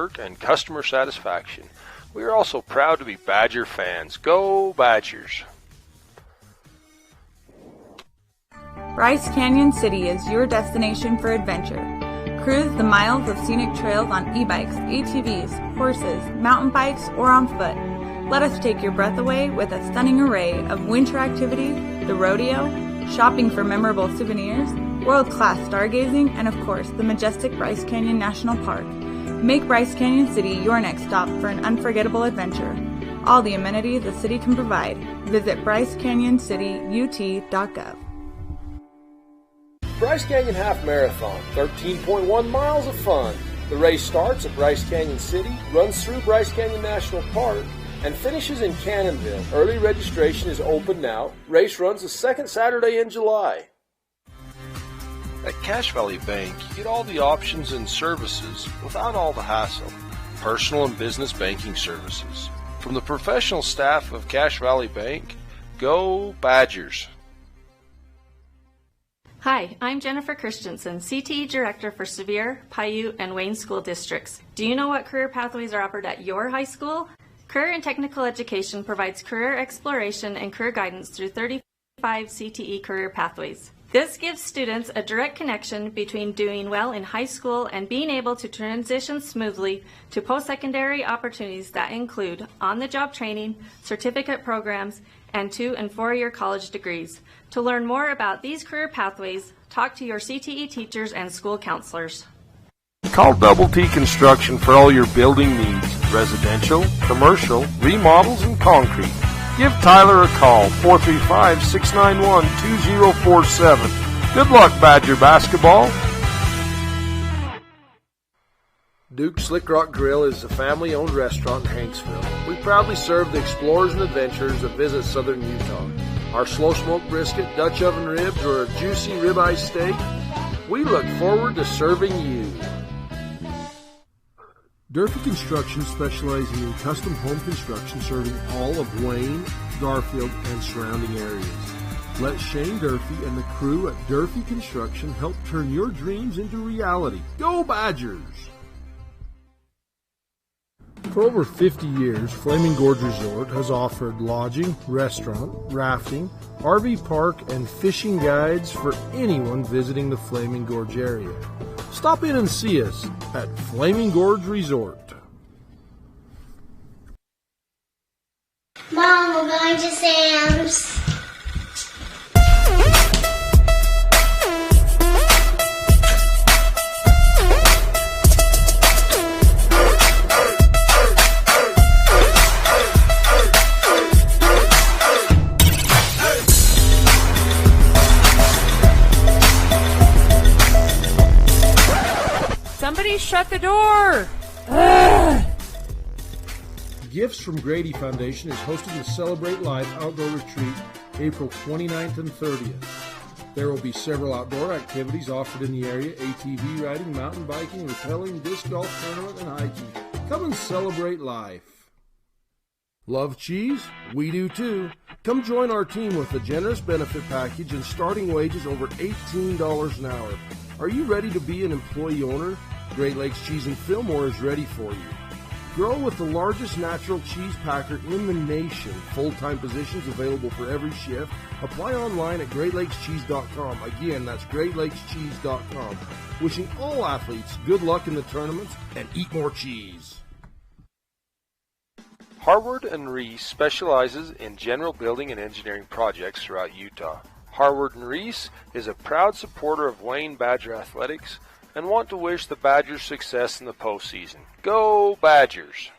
work and customer satisfaction. We are also proud to be Badger fans. Go Badgers! Bryce Canyon City is your destination for adventure. Cruise the miles of scenic trails on e-bikes, ATVs, horses, mountain bikes, or on foot. Let us take your breath away with a stunning array of winter activities, the rodeo, shopping for memorable souvenirs, world-class stargazing, and of course, the majestic Bryce Canyon National Park. Make Bryce Canyon City your next stop for an unforgettable adventure. All the amenities the city can provide. Visit BryceCanyonCityUT.gov. Bryce Canyon Half Marathon, 13.1 miles of fun. The race starts at Bryce Canyon City, runs through Bryce Canyon National Park, and finishes in Cannonville. Early registration is open now. Race runs the second Saturday in July. At Cache Valley Bank, you get all the options and services without all the hassle. Personal and business banking services. From the professional staff of Cache Valley Bank, go Badgers! Hi, I'm Jennifer Christensen, CTE Director for Sevier, Paiute, and Wayne School Districts. Do you know what career pathways are offered at your high school? Career and Technical Education provides career exploration and career guidance through 35 CTE career pathways. This gives students a direct connection between doing well in high school and being able to transition smoothly to post-secondary opportunities that include on-the-job training, certificate programs, and 2- and 4-year college degrees. To learn more about these career pathways, talk to your CTE teachers and school counselors. Call Double T Construction for all your building needs, residential, commercial, remodels, and concrete. Give Tyler a call, 435-691-2047. Good luck, Badger basketball. Duke's Slick Rock Grill is a family-owned restaurant in Hanksville. We proudly serve the explorers and adventurers that visit southern Utah. Our slow-smoked brisket, Dutch oven ribs, or a juicy ribeye steak, we look forward to serving you. Durfee Construction specializing in custom home construction serving all of Wayne, Garfield, and surrounding areas. Let Shane Durfee and the crew at Durfee Construction help turn your dreams into reality. Go Badgers! For over 50 years, Flaming Gorge Resort has offered lodging, restaurant, rafting, RV park, and fishing guides for anyone visiting the Flaming Gorge area. Stop in and see us at Flaming Gorge Resort. Mom, we're going to Sam's. Somebody shut the door! Gifts from Grady Foundation is hosting the Celebrate Life Outdoor Retreat April 29th and 30th. There will be several outdoor activities offered in the area: ATV riding, mountain biking, rappelling, disc golf tournament, and hiking. Come and celebrate life. Love cheese? We do too. Come join our team with a generous benefit package and starting wages over $18 an hour. Are you ready to be an employee owner? Great Lakes Cheese and Fillmore is ready for you. Grow with the largest natural cheese packer in the nation. Full-time positions available for every shift. Apply online at GreatLakesCheese.com. Again, that's GreatLakesCheese.com. Wishing all athletes good luck in the tournaments and eat more cheese. Harward and Reese specializes in general building and engineering projects throughout Utah. Harward and Reese is a proud supporter of Wayne Badger Athletics and want to wish the Badgers success in the postseason. Go Badgers!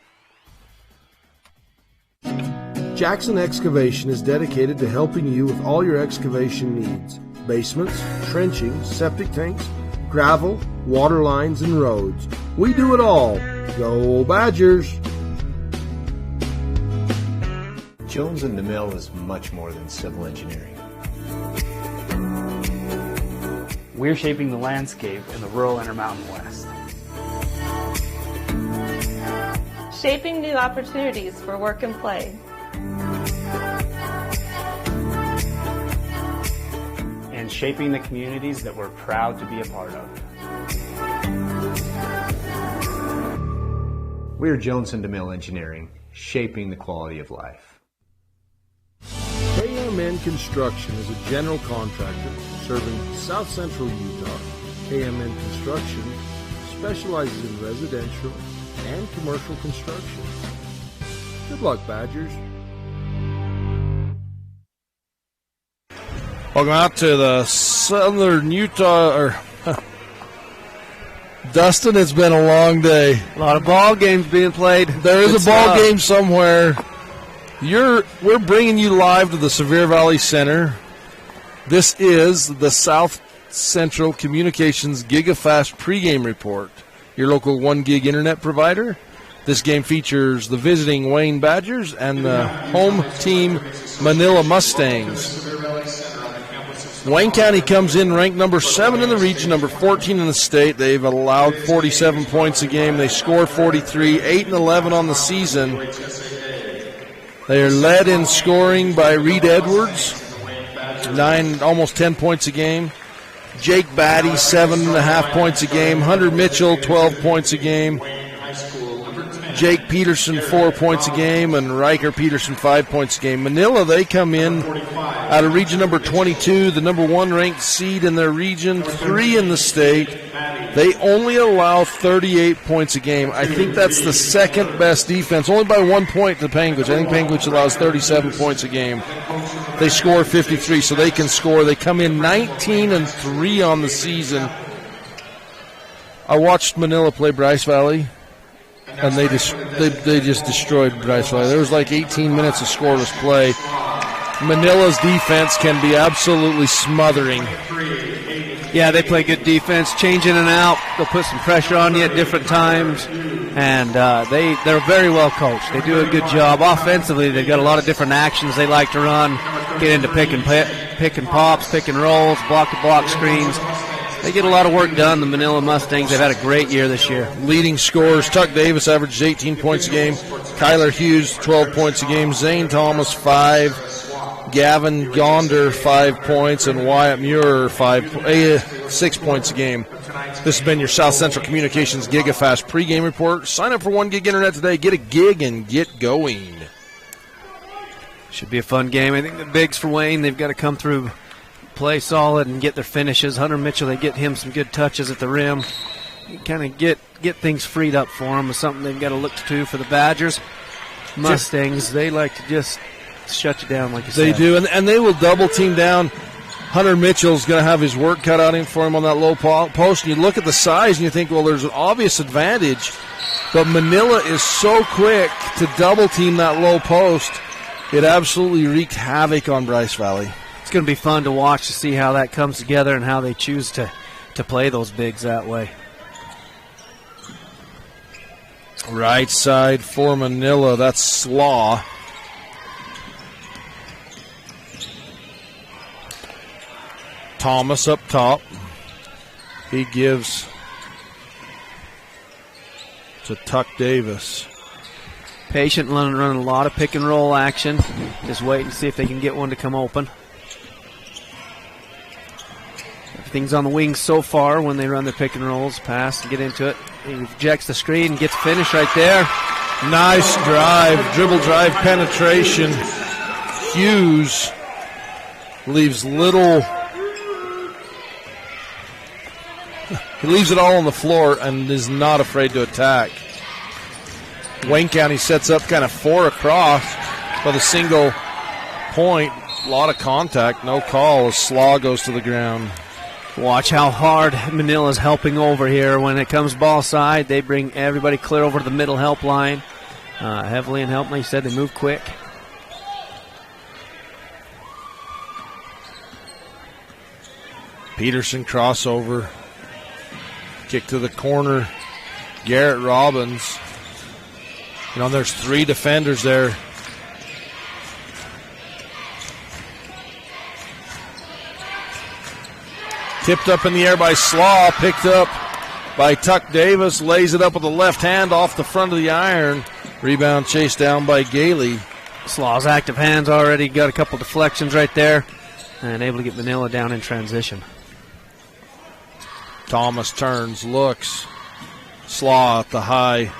Jackson Excavation is dedicated to helping you with all your excavation needs. Basements, trenching, septic tanks, gravel, water lines, and roads. We do it all. Go Badgers! Jones and DeMille is much more than civil engineering. We're shaping the landscape in the rural Intermountain West. Shaping new opportunities for work and play. And shaping the communities that we're proud to be a part of. We are Jones and DeMille Engineering, shaping the quality of life. KMN Construction is a general contractor serving South Central Utah. KMN Construction specializes in residential and commercial construction. Good luck, Badgers. Welcome out to the Southern Utah, Dustin, it's been a long day. A lot of ball games being played. There is a ball game somewhere. We're bringing you live to the Sevier Valley Center. This is the South Central Communications GigaFast pregame report, your local 1 gig internet provider. This game features the visiting Wayne Badgers and the home team Manila Mustangs. Wayne County comes in ranked number 7 in the region, number 14 in the state. They've allowed 47 points a game. They score 43, 8-11 on the season. They are led in scoring by Reed Edwards, 9, almost 10 points a game. Jake Batty, 7.5 points a game. Hunter Mitchell, 12 points a game. Jake Peterson, 4 points a game, and Riker Peterson, 5 points a game. Manila, they come in out of region number 22, the number 1 ranked seed in their region, 3 in the state. They only allow 38 points a game. I think that's the second best defense, only by 1 point to Panguitch. I think Panguitch allows 37 points a game. They score 53, so they can score. They come in 19-3 on the season. I watched Manila play Bryce Valley, and they just destroyed Bryce Valley. There was like 18 minutes of scoreless play. Manila's defense can be absolutely smothering. Yeah, they play good defense, change in and out. They'll put some pressure on you at different times, and they're very well coached. They do a good job. Offensively, they've got a lot of different actions they like to run, get into pick and pops, pick and rolls, block-to-block screens. They get a lot of work done, the Manila Mustangs. They've had a great year this year. Leading scorers, Tuck Davis averages 18 points a game. Kyler Hughes, 12 points a game. Zane Thomas, 5. Gavin Gonder, 5 points. And Wyatt Muir, 6 points a game. This has been your South Central Communications GigaFast pregame report. Sign up for 1 gig internet today. Get a gig and get going. Should be a fun game. I think the bigs for Wayne, they've got to come through, play solid, and get their finishes. Hunter Mitchell, they get him some good touches at the rim. Kind of get things freed up for him is something they've got to look to for the Badgers. Mustangs, they like to just shut you down, like you said. They do, and they will double team down. Hunter Mitchell's going to have his work cut out for him on that low post. And you look at the size and you think, well, there's an obvious advantage. But Manila is so quick to double team that low post. It absolutely wreaked havoc on Bryce Valley. It's going to be fun to watch to see how that comes together and how they choose to play those bigs that way. Right side for Manila, that's Slaw. Thomas up top. He gives to Tuck Davis. Patient running a lot of pick and roll action. Just waiting to see if they can get one to come open. Everything's on the wings so far when they run their pick and rolls. Pass and get into it. He rejects the screen and gets finished right there. Nice drive, dribble drive penetration. Hughes leaves little. He leaves it all on the floor and is not afraid to attack. Wayne County sets up kind of 4 across with a single point. A lot of contact, no call as Slaw goes to the ground. Watch how hard Manila's helping over here. When it comes ball side, they bring everybody clear over to the middle help line. Heavily in help, like you said, they move quick. Peterson crossover. Kick to the corner. Garrett Robbins. There's 3 defenders there. Tipped up in the air by Slaw. Picked up by Tuck Davis. Lays it up with the left hand off the front of the iron. Rebound chased down by Gailey. Slaw's active hands already got a couple deflections right there. And able to get Manila down in transition. Thomas turns, looks. Slaw at the high.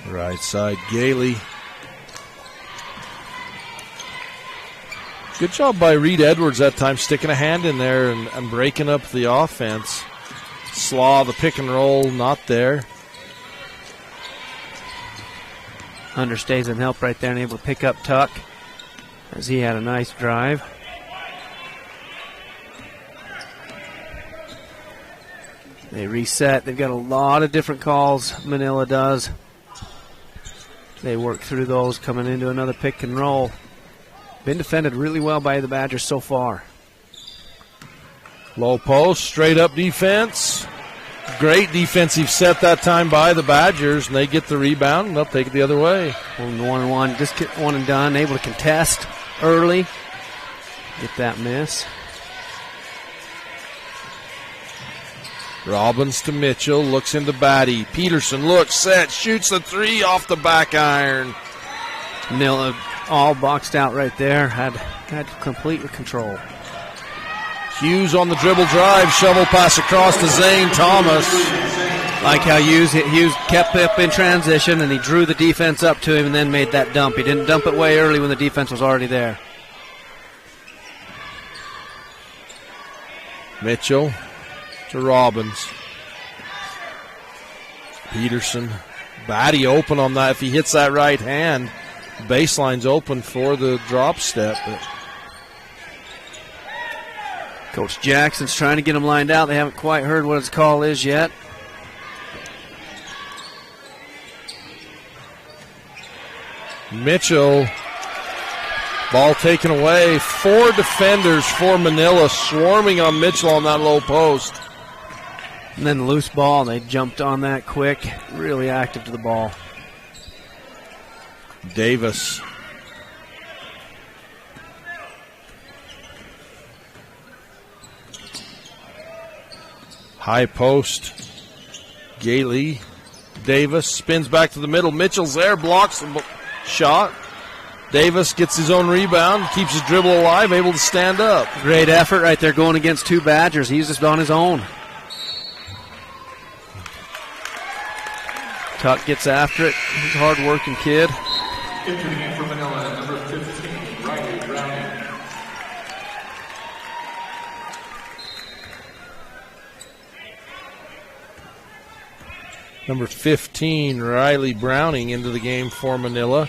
Right side, Gailey. Good job by Reed Edwards that time, sticking a hand in there and breaking up the offense. Slaw, the pick and roll, not there. Understays and help right there and able to pick up Tuck as he had a nice drive. They reset. They've got a lot of different calls, Manila does. They work through those coming into another pick and roll. Been defended really well by the Badgers so far. Low post, straight up defense. Great defensive set that time by the Badgers, and they get the rebound, and they'll take it the other way. One-on-one, just get one and done, able to contest early. Get that miss. Robbins to Mitchell, looks into Batty. Peterson looks, set, shoots the three off the back iron. Manila all boxed out right there, had complete control. Hughes on the dribble drive, shovel pass across to Zane Thomas. Like how Hughes kept up in transition and he drew the defense up to him and then made that dump. He didn't dump it way early when the defense was already there. Mitchell to Robbins. Peterson. Batty open on that. If he hits that right hand, baseline's open for the drop step. But Coach Jackson's trying to get him lined out. They haven't quite heard what his call is yet. Mitchell. Ball taken away. 4 defenders for Manila swarming on Mitchell on that low post. And then the loose ball, they jumped on that quick. Really active to the ball. Davis. High post. Gailey. Davis spins back to the middle. Mitchell's there, blocks the shot. Davis gets his own rebound, keeps his dribble alive, able to stand up. Great effort right there going against 2 Badgers. He's just on his own. Tuck gets after it. He's a hard-working kid. Entering in for Manila, number 15, Riley Browning. Number 15, Riley Browning into the game for Manila.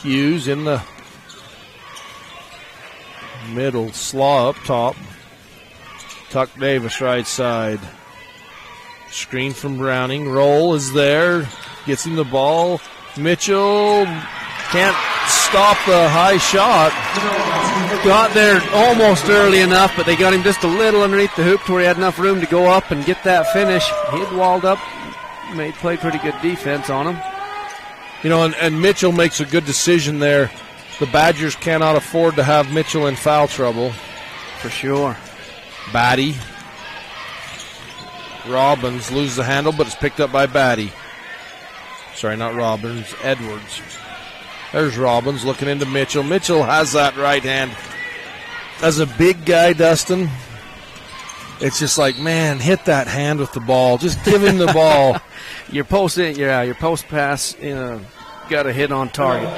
Hughes in the middle, Slaw up top. Tuck Davis right side. Screen from Browning. Roll is there. Gets him the ball. Mitchell can't stop the high shot. Got there almost early enough, but they got him just a little underneath the hoop to where he had enough room to go up and get that finish. He had walled up, played pretty good defense on him. You know, and Mitchell makes a good decision there. The Badgers cannot afford to have Mitchell in foul trouble. For sure. Batty. Robbins loses the handle, but it's picked up by Batty. Sorry, not Robbins, Edwards. There's Robbins looking into Mitchell. Mitchell has that right hand. As a big guy, Dustin, it's just like, man, hit that hand with the ball. Just give him the ball. Your post pass, got to hit on target.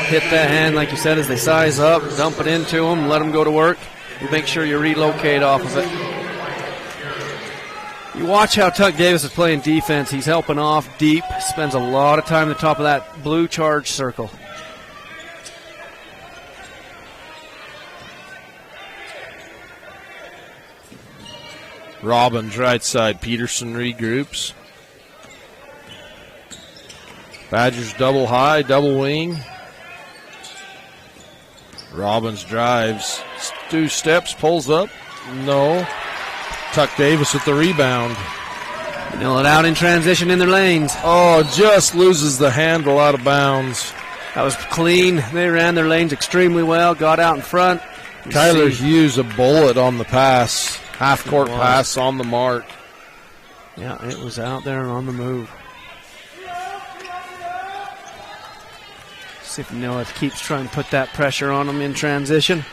Hit that hand, like you said, as they size up, dump it into him, let him go to work. You make sure you relocate off of it. You watch how Tuck Davis is playing defense. He's helping off deep, spends a lot of time at the top of that blue charge circle. Robbins right side. Peterson regroups. Badgers double high, double wing. Robbins drives. 2 steps, pulls up. No. Tuck Davis with the rebound. Mill it out in transition in their lanes. Oh, just loses the handle out of bounds. That was clean. They ran their lanes extremely well, got out in front. Tyler Hughes, a bullet on the pass. Half-court pass on the mark. Yeah, it was out there and on the move. See if Manila keeps trying to put that pressure on them in transition.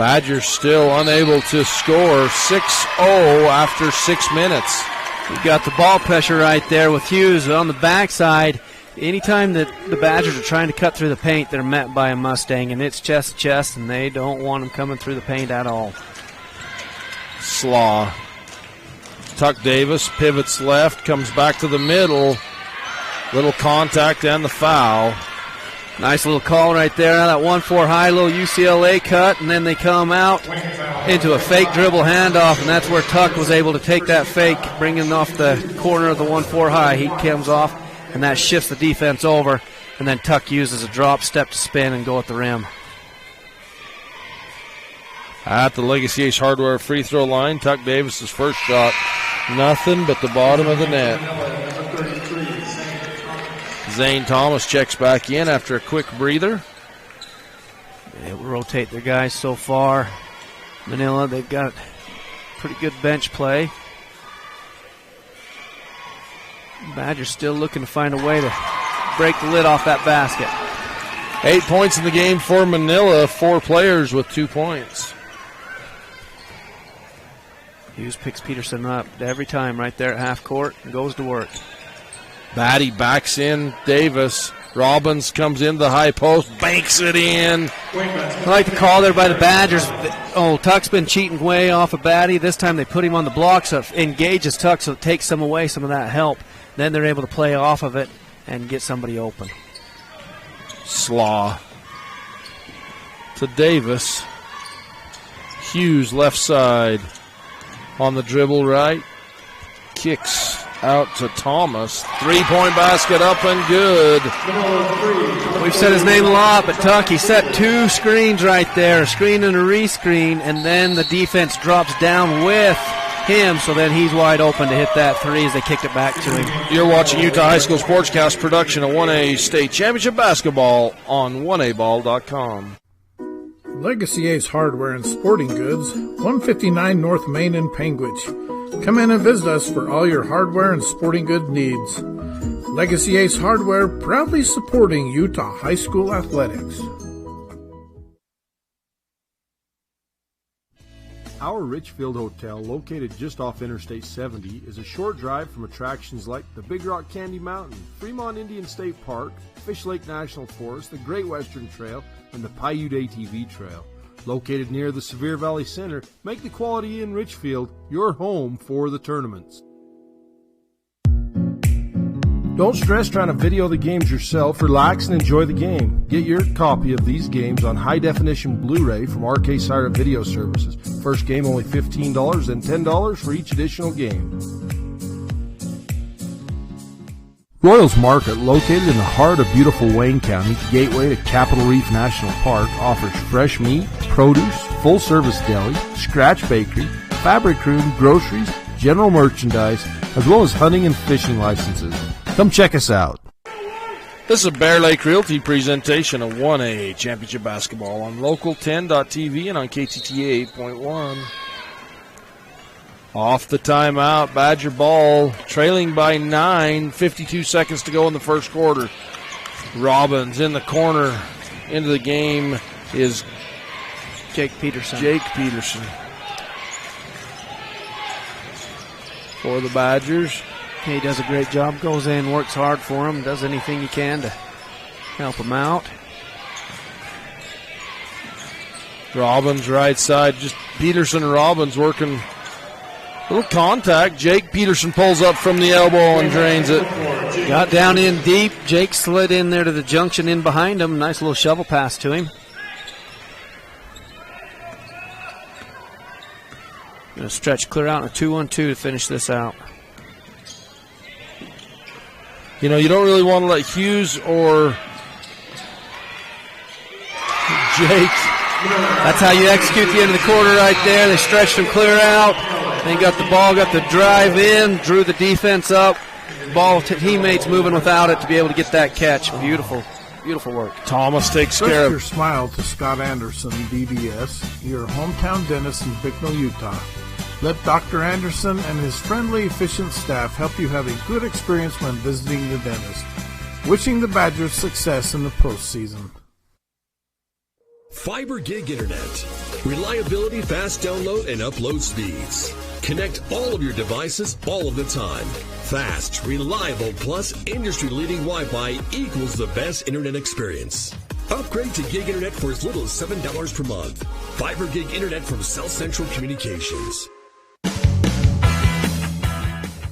Badgers still unable to score. 6-0 after 6 minutes. We've got the ball pressure right there with Hughes on the backside. Anytime that the Badgers are trying to cut through the paint, they're met by a Mustang, and it's chest to chest, and they don't want them coming through the paint at all. Slaw. Tuck Davis pivots left, comes back to the middle. Little contact and the foul. Nice little call right there. That 1-4 high, little UCLA cut, and then they come out into a fake dribble handoff, and that's where Tuck was able to take that fake, bringing off the corner of the 1-4 high. He comes off, and that shifts the defense over, and then Tuck uses a drop step to spin and go at the rim. At the Legacy Ace Hardware free throw line, Tuck Davis's first shot, nothing but the bottom of the net. Zane Thomas checks back in after a quick breather. They will rotate their guys so far. Manila, they've got pretty good bench play. Badgers still looking to find a way to break the lid off that basket. 8 points in the game for Manila, 4 players with 2 points. Hughes picks Peterson up every time right there at half court and goes to work. Batty backs in Davis. Robbins comes in the high post, banks it in. I like the call there by the Badgers. Oh, Tuck's been cheating way off of Batty. This time they put him on the block, so it engages Tuck, so it takes some away, some of that help. Then they're able to play off of it and get somebody open. Slaw to Davis. Hughes left side on the dribble right. Kicks out to Thomas. 3-point basket up and good. We've said his name a lot, but Tuck, he set 2 screens right there, a screen and a rescreen, and then the defense drops down with him, so then he's wide open to hit that 3 as they kicked it back to him. You're watching Utah High School Sportscast production of 1A State Championship Basketball on 1aball.com. Legacy Ace Hardware and Sporting Goods, 159 North Main in Panguitch. Come in and visit us for all your hardware and sporting good needs. Legacy Ace Hardware, proudly supporting Utah High School athletics. Our Richfield Hotel, located just off Interstate 70, is a short drive from attractions like the Big Rock Candy Mountain, Fremont Indian State Park, Fish Lake National Forest, the Great Western Trail, and the Paiute ATV Trail. Located near the Sevier Valley Center, make the Quality Inn Richfield your home for the tournaments. Don't stress trying to video the games yourself. Relax and enjoy the game. Get your copy of these games on high-definition Blu-ray from RK Sire Video Services. First game only $15 and $10 for each additional game. Royals Market, located in the heart of beautiful Wayne County, gateway to Capitol Reef National Park, offers fresh meat, produce, full-service deli, scratch bakery, fabric room, groceries, general merchandise, as well as hunting and fishing licenses. Come check us out. This is a Bear Lake Realty presentation of 1A Championship Basketball on Local10.tv and on KTTA 8.1. Off the timeout, Badger ball, trailing by 9, 52 seconds to go in the first quarter. Robbins in the corner. Into the game is Jake Peterson. For the Badgers. He does a great job, goes in, works hard for him, does anything he can to help him out. Robbins right side, just Peterson and Robbins working. Little contact. Jake Peterson pulls up from the elbow and drains it. Got down in deep. Jake slid in there to the junction in behind him. Nice little shovel pass to him. Going to stretch clear out in a 2-1-2 to finish this out. You know, you don't really want to let Hughes or Jake. That's how you execute the end of the quarter right there. They stretched him clear out. Then got the ball, got the drive in, drew the defense up. Ball teammates moving without it to be able to get that catch. Beautiful, beautiful work. Thomas takes care of your smile to Scott Anderson, DDS, your hometown dentist in Bicknell, Utah. Let Dr. Anderson and his friendly, efficient staff help you have a good experience when visiting the dentist. Wishing the Badgers success in the postseason. Fiber Gig Internet. Reliability, fast download, and upload speeds. Connect all of your devices all of the time. Fast, reliable, plus industry-leading Wi-Fi equals the best internet experience. Upgrade to Gig Internet for as little as $7 per month. Fiber Gig Internet from South Central Communications.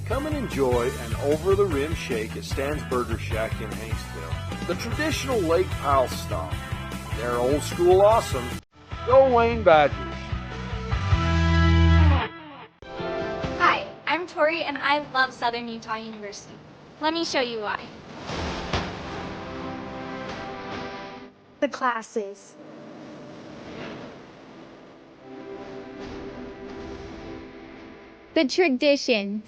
Come and enjoy an over-the-rim shake at Stan's Burger Shack in Hanksville. The traditional Lake Powell style. They're old school awesome. Go Wayne Badgers. Hi, I'm Tori and I love Southern Utah University. Let me show you why. The classes. The traditions.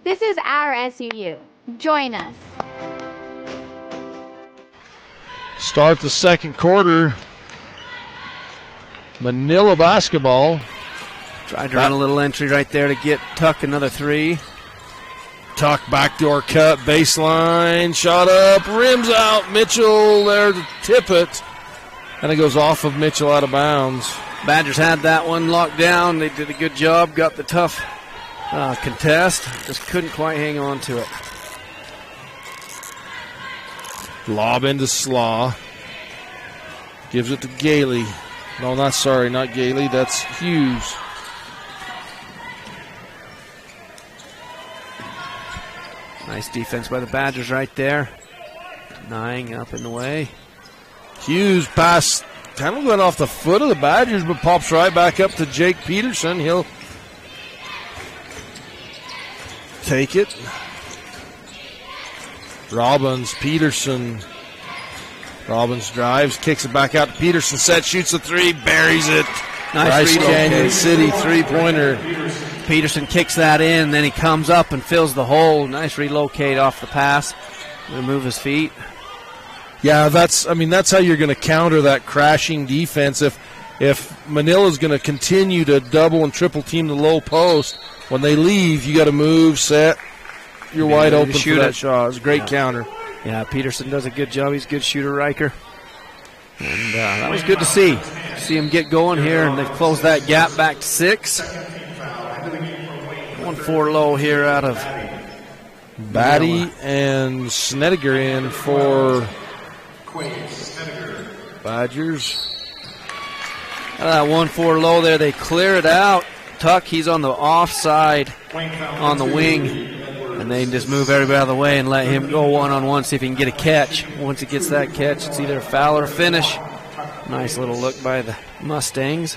This is our SUU. Join us. Start the second quarter. Manila basketball. Tried to run a little entry right there to get Tuck another three. Tuck backdoor cut, baseline, shot up, rims out. Mitchell there to tip it. And it goes off of Mitchell out of bounds. Badgers had that one locked down. They did a good job, got the tough contest. Just couldn't quite hang on to it. Lob into Slaw. Gives it to Gailey. No, not Gailey. That's Hughes. Nice defense by the Badgers right there. Denying up in the way. Hughes pass kind of went off the foot of the Badgers, but pops right back up to Jake Peterson. He'll take it. Peterson. Robbins drives, kicks it back out to Peterson. Set, shoots a three, buries it. Nice Bryce Canyon City three-pointer. Peterson kicks that in, then he comes up and fills the hole. Nice relocate off the pass. Remove his feet. Yeah, that's how you're going to counter that crashing defense. If Manila's going to continue to double and triple team the low post, when they leave, you got to move, set. You're wide open for that shot. It was a great counter. Yeah, Peterson does a good job. He's a good shooter, Riker. And that was good to see. See him get going here, and they've closed that gap back to 6. 1-4 low here out of Batty and Snediger in for Badgers. That 1-4 low there, they clear it out. Tuck, he's on the offside on the wing, and they just move everybody out of the way and let him go one-on-one, see if he can get a catch. Once he gets that catch, it's either a foul or a finish. Nice little look by the Mustangs.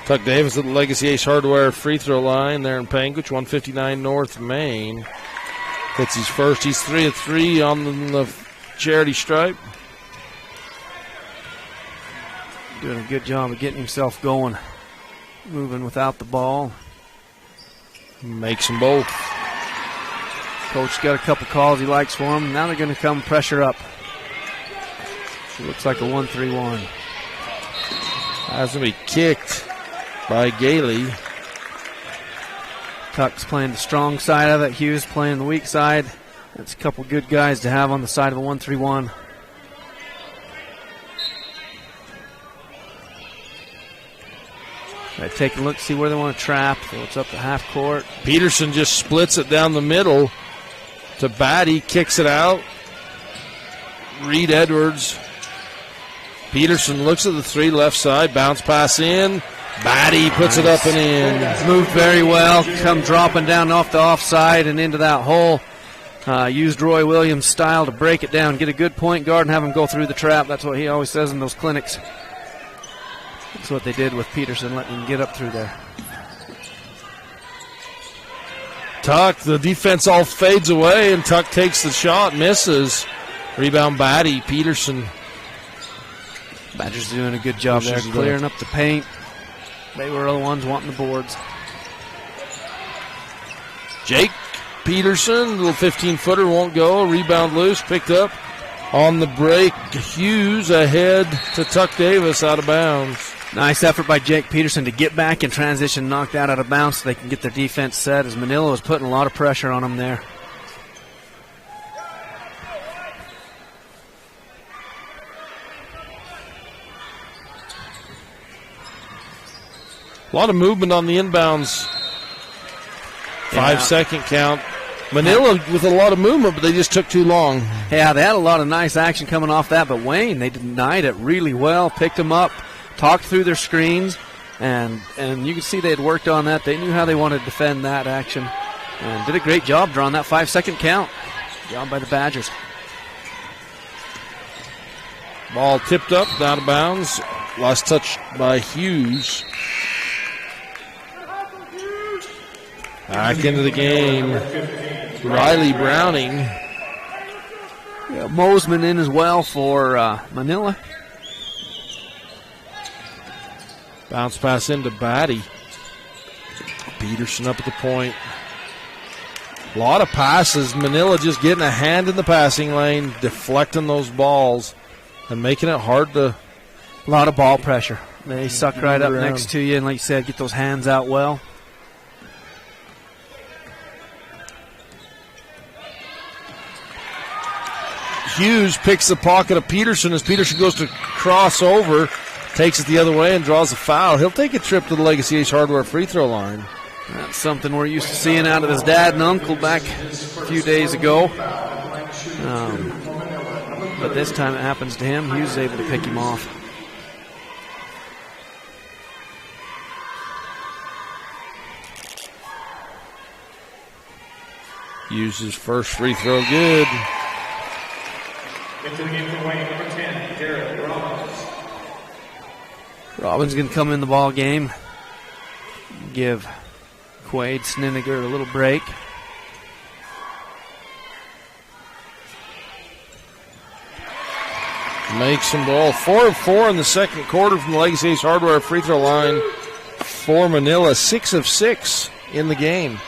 Tuck Davis at the Legacy Ace Hardware free throw line there in Panguitch, 159 North Main. Hits his first. He's 3 of 3 on the charity stripe. Doing a good job of getting himself going. Moving without the ball. Makes them both. Coach got a couple calls he likes for him. Now they're going to come pressure up. It looks like a 1-3-1. That's going to be kicked by Gailey. Tuck's playing the strong side of it. Hughes playing the weak side. That's a couple good guys to have on the side of a 1-3-1. Right, take a look, see where they want to trap. So it's up to half court. Peterson just splits it down the middle to Batty, kicks it out. Reed Edwards. Peterson looks at the three left side, bounce pass in. Batty puts it up and in. Moved very well, come dropping down off the offside and into that hole. Used Roy Williams' style to break it down, get a good point guard and have him go through the trap. That's what he always says in those clinics. That's what they did with Peterson, letting him get up through there. Tuck, the defense all fades away, and Tuck takes the shot, misses. Rebound Batty, Peterson. Badgers doing a good job there, clearing up the paint. They were the ones wanting the boards. Jake Peterson, little 15-footer, won't go. Rebound loose, picked up on the break. Hughes ahead to Tuck Davis, out of bounds. Nice effort by Jake Peterson to get back in transition, knock that out of bounds so they can get their defense set, as Manila was putting a lot of pressure on them there. A lot of movement on the inbounds. 5-second count. Manila with a lot of movement, but they just took too long. Yeah, they had a lot of nice action coming off that, but Wayne, they denied it really well, picked them up, talked through their screens, and you can see they had worked on that. They knew how they wanted to defend that action and did a great job drawing that 5-second count. Job by the Badgers. Ball tipped up, out of bounds. Last touch by Hughes. Back into the game. Riley Browning. Yeah, Mosman in as well for Manila. Bounce pass into Batty. Peterson up at the point. A lot of passes. Manila just getting a hand in the passing lane, deflecting those balls, and making it hard to. A lot of ball pressure. They suck right up next to you, and like you said, get those hands out well. Hughes picks the pocket of Peterson as Peterson goes to cross over, takes it the other way and draws a foul. He'll take a trip to the Legacy Ace Hardware free throw line. That's something we're used to seeing out of his dad and uncle back a few days ago. But this time it happens to him. Hughes is able to pick him off. Hughes' his first free throw good. Into the game for Wayne, number 10, Garrett Robbins. Robbins going to come in the ball game. Give Quaid Sniniger a little break. Makes some ball. 4 of 4 in the second quarter from the Legacy Ace Hardware free throw line for Manila. 6 of 6 in the game.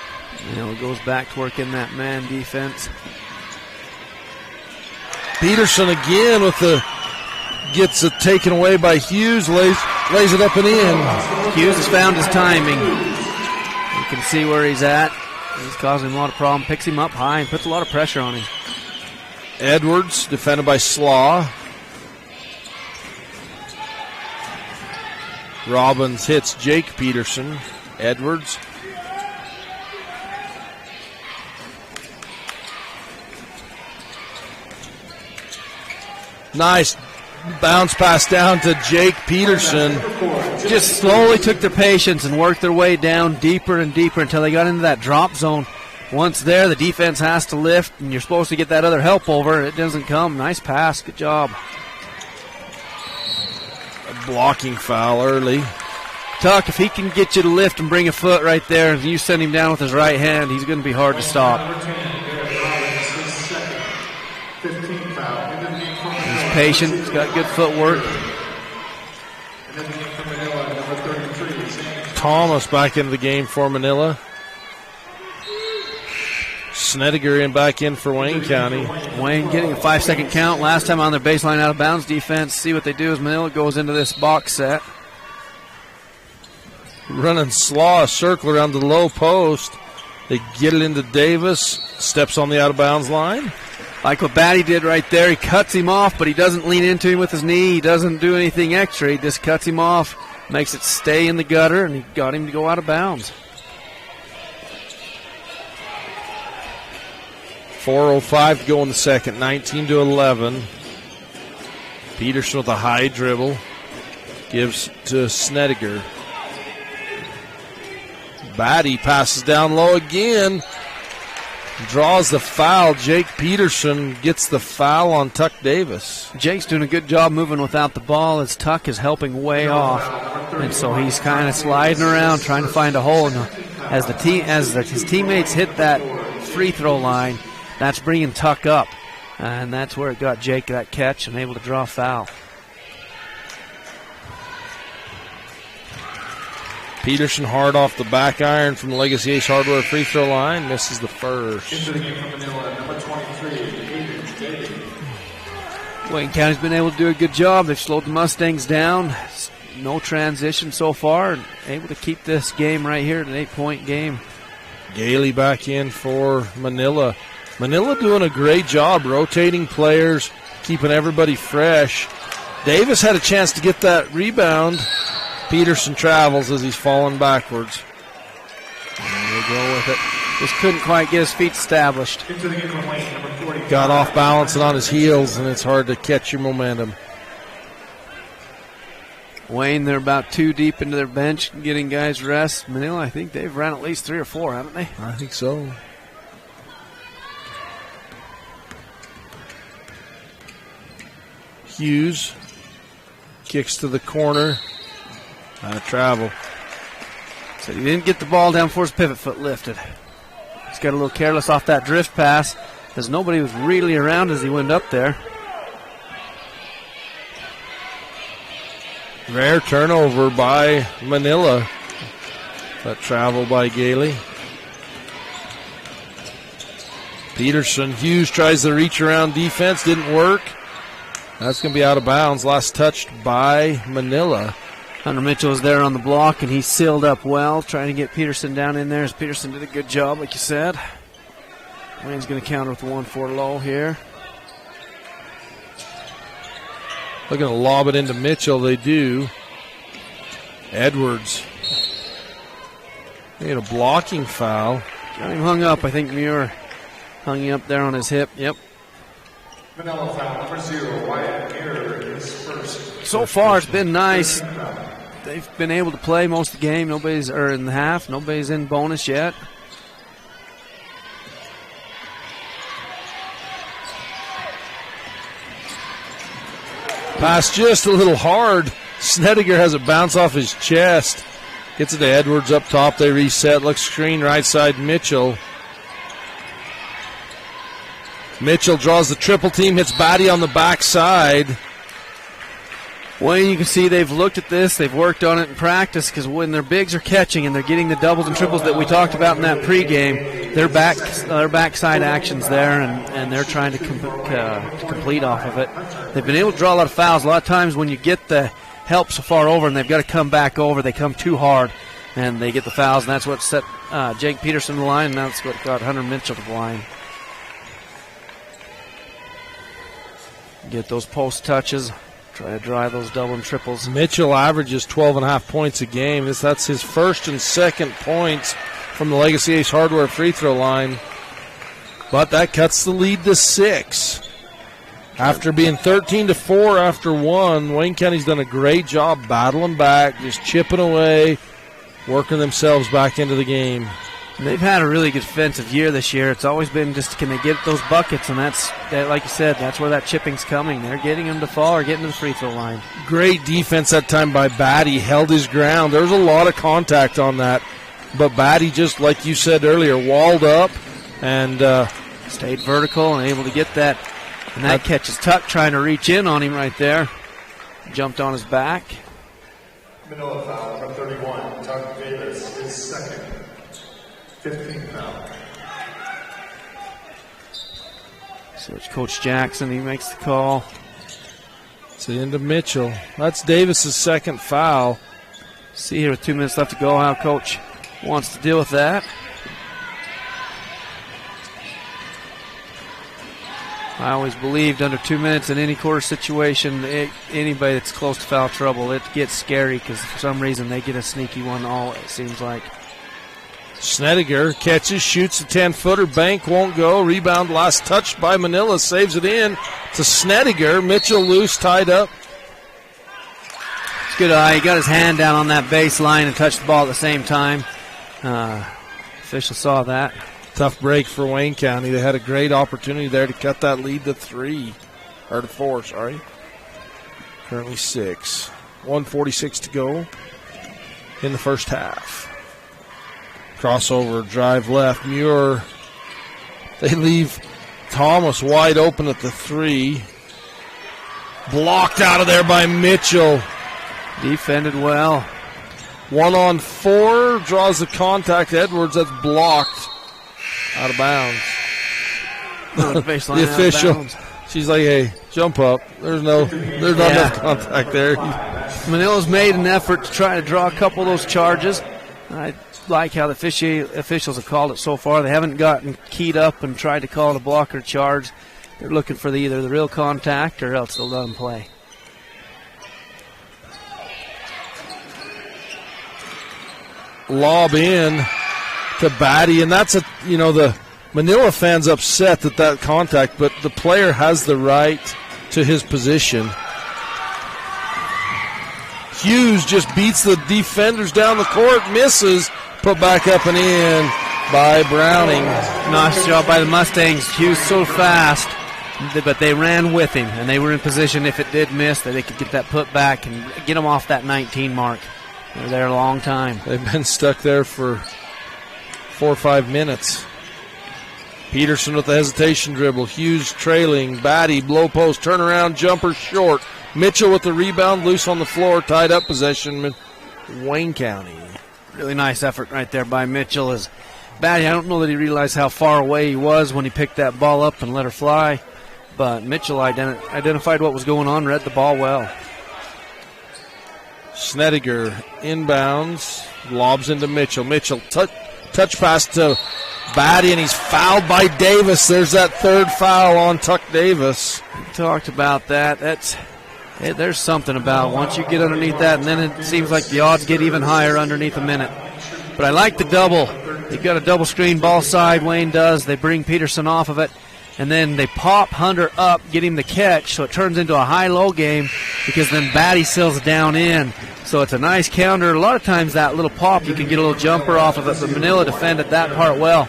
Manila goes back to work in that man defense. Peterson again with gets it taken away by Hughes, lays it up and in. Hughes has found his timing. You can see where he's at. He's causing him a lot of problems. Picks him up high and puts a lot of pressure on him. Edwards defended by Slaw. Robbins hits Jake Peterson. Edwards. Nice bounce pass down to Jake Peterson. Just slowly took their patience and worked their way down deeper and deeper until they got into that drop zone. Once there, the defense has to lift, and you're supposed to get that other help over. It doesn't come. Nice pass. Good job. A blocking foul early. Tuck, if he can get you to lift and bring a foot right there, and you send him down with his right hand, he's going to be hard to stop. He's patient. He's got good footwork. Thomas back into the game for Manila. Snediger in back in for Wayne County. Wayne getting a 5-second count. Last time on their baseline out of bounds defense. See what they do as Manila goes into this box set. Running Slaw, a circle around the low post. They get it into Davis. Steps on the out of bounds line. Like what Batty did right there. He cuts him off, but he doesn't lean into him with his knee. He doesn't do anything extra. He just cuts him off, makes it stay in the gutter, and he got him to go out of bounds. 4:05 to go in the second, 19-11. Peterson with a high dribble. Gives to Snediger. Batty passes down low again. Draws the foul. Jake Peterson gets the foul on Tuck Davis. Jake's doing a good job moving without the ball as Tuck is helping way off. And so he's kind of sliding around trying to find a hole. And as his teammates hit that free throw line, that's bringing Tuck up. And that's where it got Jake that catch and able to draw a foul. Peterson hard off the back iron from the Legacy Ace Hardware free throw line. Misses the first. Into the game for Manila, number 23, Aiden David. Wayne County's been able to do a good job. They've slowed the Mustangs down. no transition so far, and able to keep this game right here at an 8-point game. Gailey back in for Manila. Manila doing a great job rotating players, keeping everybody fresh. Davis had a chance to get that rebound. Peterson travels as he's falling backwards. And they go with it. Just couldn't quite get his feet established. Got off balance and on his heels, and it's hard to catch your momentum. Wayne, they're about 2 deep into their bench, getting guys rest. Manila, I think they've ran at least 3 or 4, haven't they? I think so. Hughes kicks to the corner. Out of travel. So he didn't get the ball down before his pivot foot lifted. He's got a little careless off that drift pass, as nobody was really around as he went up there. Rare turnover by Manila. That travel by Gailey. Peterson. Hughes tries the reach around defense. Didn't work. That's going to be out of bounds. Last touched by Manila. Hunter Mitchell was there on the block, and he sealed up well, trying to get Peterson down in there, as Peterson did a good job, like you said. Wayne's going to counter with the 1-4 low here. Looking to lob it into Mitchell. They do. Edwards. They had a blocking foul. Got him hung up. I think Muir hung him up there on his hip. Yep. Manila foul number 0. Wyatt Muir is first. So far, it's been nice. They've been able to play most of the game. Nobody's in the half. Nobody's in bonus yet. Pass just a little hard. Snediger has it bounce off his chest. Gets it to Edwards up top. They reset. Looks screen right side Mitchell. Mitchell draws the triple team. Hits Batty on the backside. Wayne, you can see they've looked at this. They've worked on it in practice, because when their bigs are catching and they're getting the doubles and triples that we talked about in that pregame, their backside actions there, and they're trying to complete off of it. They've been able to draw a lot of fouls. A lot of times when you get the help so far over and they've got to come back over, they come too hard and they get the fouls, and that's what set Jake Peterson to the line, and that's what got Hunter Mitchell to the line. Get those post touches. Try to drive those double and triples. Mitchell averages 12.5 points a game. That's his first and second points from the Legacy Ace Hardware free throw line. But that cuts the lead to 6. After being 13-4 after 1, Wayne County's done a great job battling back, just chipping away, working themselves back into the game. They've had a really good defensive year this year. It's always been just, can they get those buckets? And that's, like you said, that's where that chipping's coming. They're getting them to fall or getting to the free throw line. Great defense that time by Batty. Held his ground. There was a lot of contact on that. But Batty, just like you said earlier, walled up and stayed vertical and able to get that. And that catch is Tuck trying to reach in on him right there. Jumped on his back. Manila foul from 31. Tuck Davis is second. 15th foul. So it's Coach Jackson. He makes the call. It's the end of Mitchell. That's Davis's second foul. See here with 2 minutes left to go how Coach wants to deal with that. I always believed under 2 minutes in any quarter situation, anybody that's close to foul trouble, it gets scary, because for some reason they get a sneaky one all, it seems like. Snediger catches, shoots a 10-footer. Bank won't go. Rebound last touched by Manila. Saves it in to Snediger. Mitchell loose, tied up. It's good eye. He got his hand down on that baseline and touched the ball at the same time. Official saw that. Tough break for Wayne County. They had a great opportunity there to cut that lead to 4, sorry. Currently 6. 1:46 to go in the first half. Crossover, drive left. Muir. They leave Thomas wide open at the 3. Blocked out of there by Mitchell. Defended well. 1-on-4. Draws the contact. Edwards, that's blocked. Out of bounds. The official. She's like, hey, jump up. There's not enough contact there. Manila's made an effort to try to draw a couple of those charges. I like how the officials have called it so far. They haven't gotten keyed up and tried to call it a block or a charge. They're looking for either the real contact or else they'll let them play. Lob in to Batty, and that's the Manila fans upset that contact, but the player has the right to his position. Hughes just beats the defenders down the court, misses, put back up and in by Browning. Nice job by the Mustangs. Hughes so fast, but they ran with him, and they were in position if it did miss that they could get that put back and get them off that 19 mark. They're there a long time. They've been stuck there for 4 or 5 minutes. Peterson with the hesitation dribble. Hughes trailing. Batty, blow post, turnaround, jumper short. Mitchell with the rebound, loose on the floor, tied up possession, Wayne County. Really nice effort right there by Mitchell. As Batty, I don't know that he realized how far away he was when he picked that ball up and let her fly, but Mitchell identified what was going on, read the ball well. Snediger inbounds, lobs into Mitchell. Mitchell touch pass to Batty, and he's fouled by Davis. There's that third foul on Tuck Davis. We talked about that. There's something about once you get underneath that, and then it seems like the odds get even higher underneath a minute. But I like the double. They've got a double screen ball side, Wayne does. They bring Peterson off of it, and then they pop Hunter up, get him the catch, so it turns into a high-low game because then Batty seals down in. So it's a nice counter. A lot of times that little pop, you can get a little jumper off of it, but Manila defended that part well.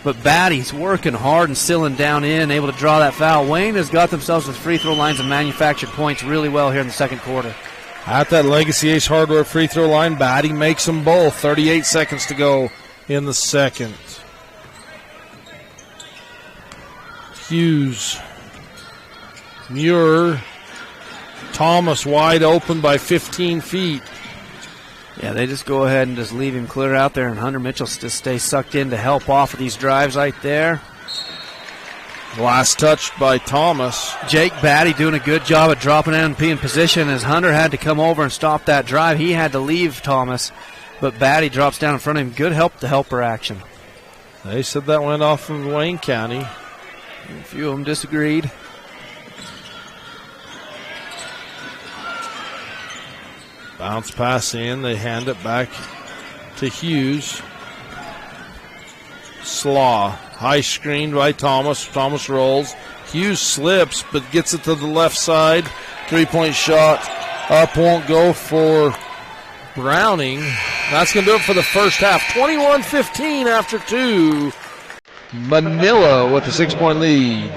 But Batty's working hard and sealing down in, able to draw that foul. Wayne has got themselves with free throw lines and manufactured points really well here in the second quarter. At that Legacy Ace Hardware free throw line, Batty makes them both. 38 seconds to go in the second. Hughes, Muir, Thomas wide open by 15 feet. Yeah, they just go ahead and just leave him clear out there, and Hunter Mitchell just stays sucked in to help off of these drives right there. Last touched by Thomas. Jake Batty doing a good job at dropping in in position as Hunter had to come over and stop that drive. He had to leave Thomas, but Batty drops down in front of him. Good help-to-helper action. They said that went off of Wayne County. A few of them disagreed. Bounce pass in. They hand it back to Hughes. Slaw. High screened by Thomas. Thomas rolls. Hughes slips but gets it to the left side. 3-point shot. Up won't go for Browning. That's going to do it for the first half. 21-15 after 2. Manila with a 6-point lead.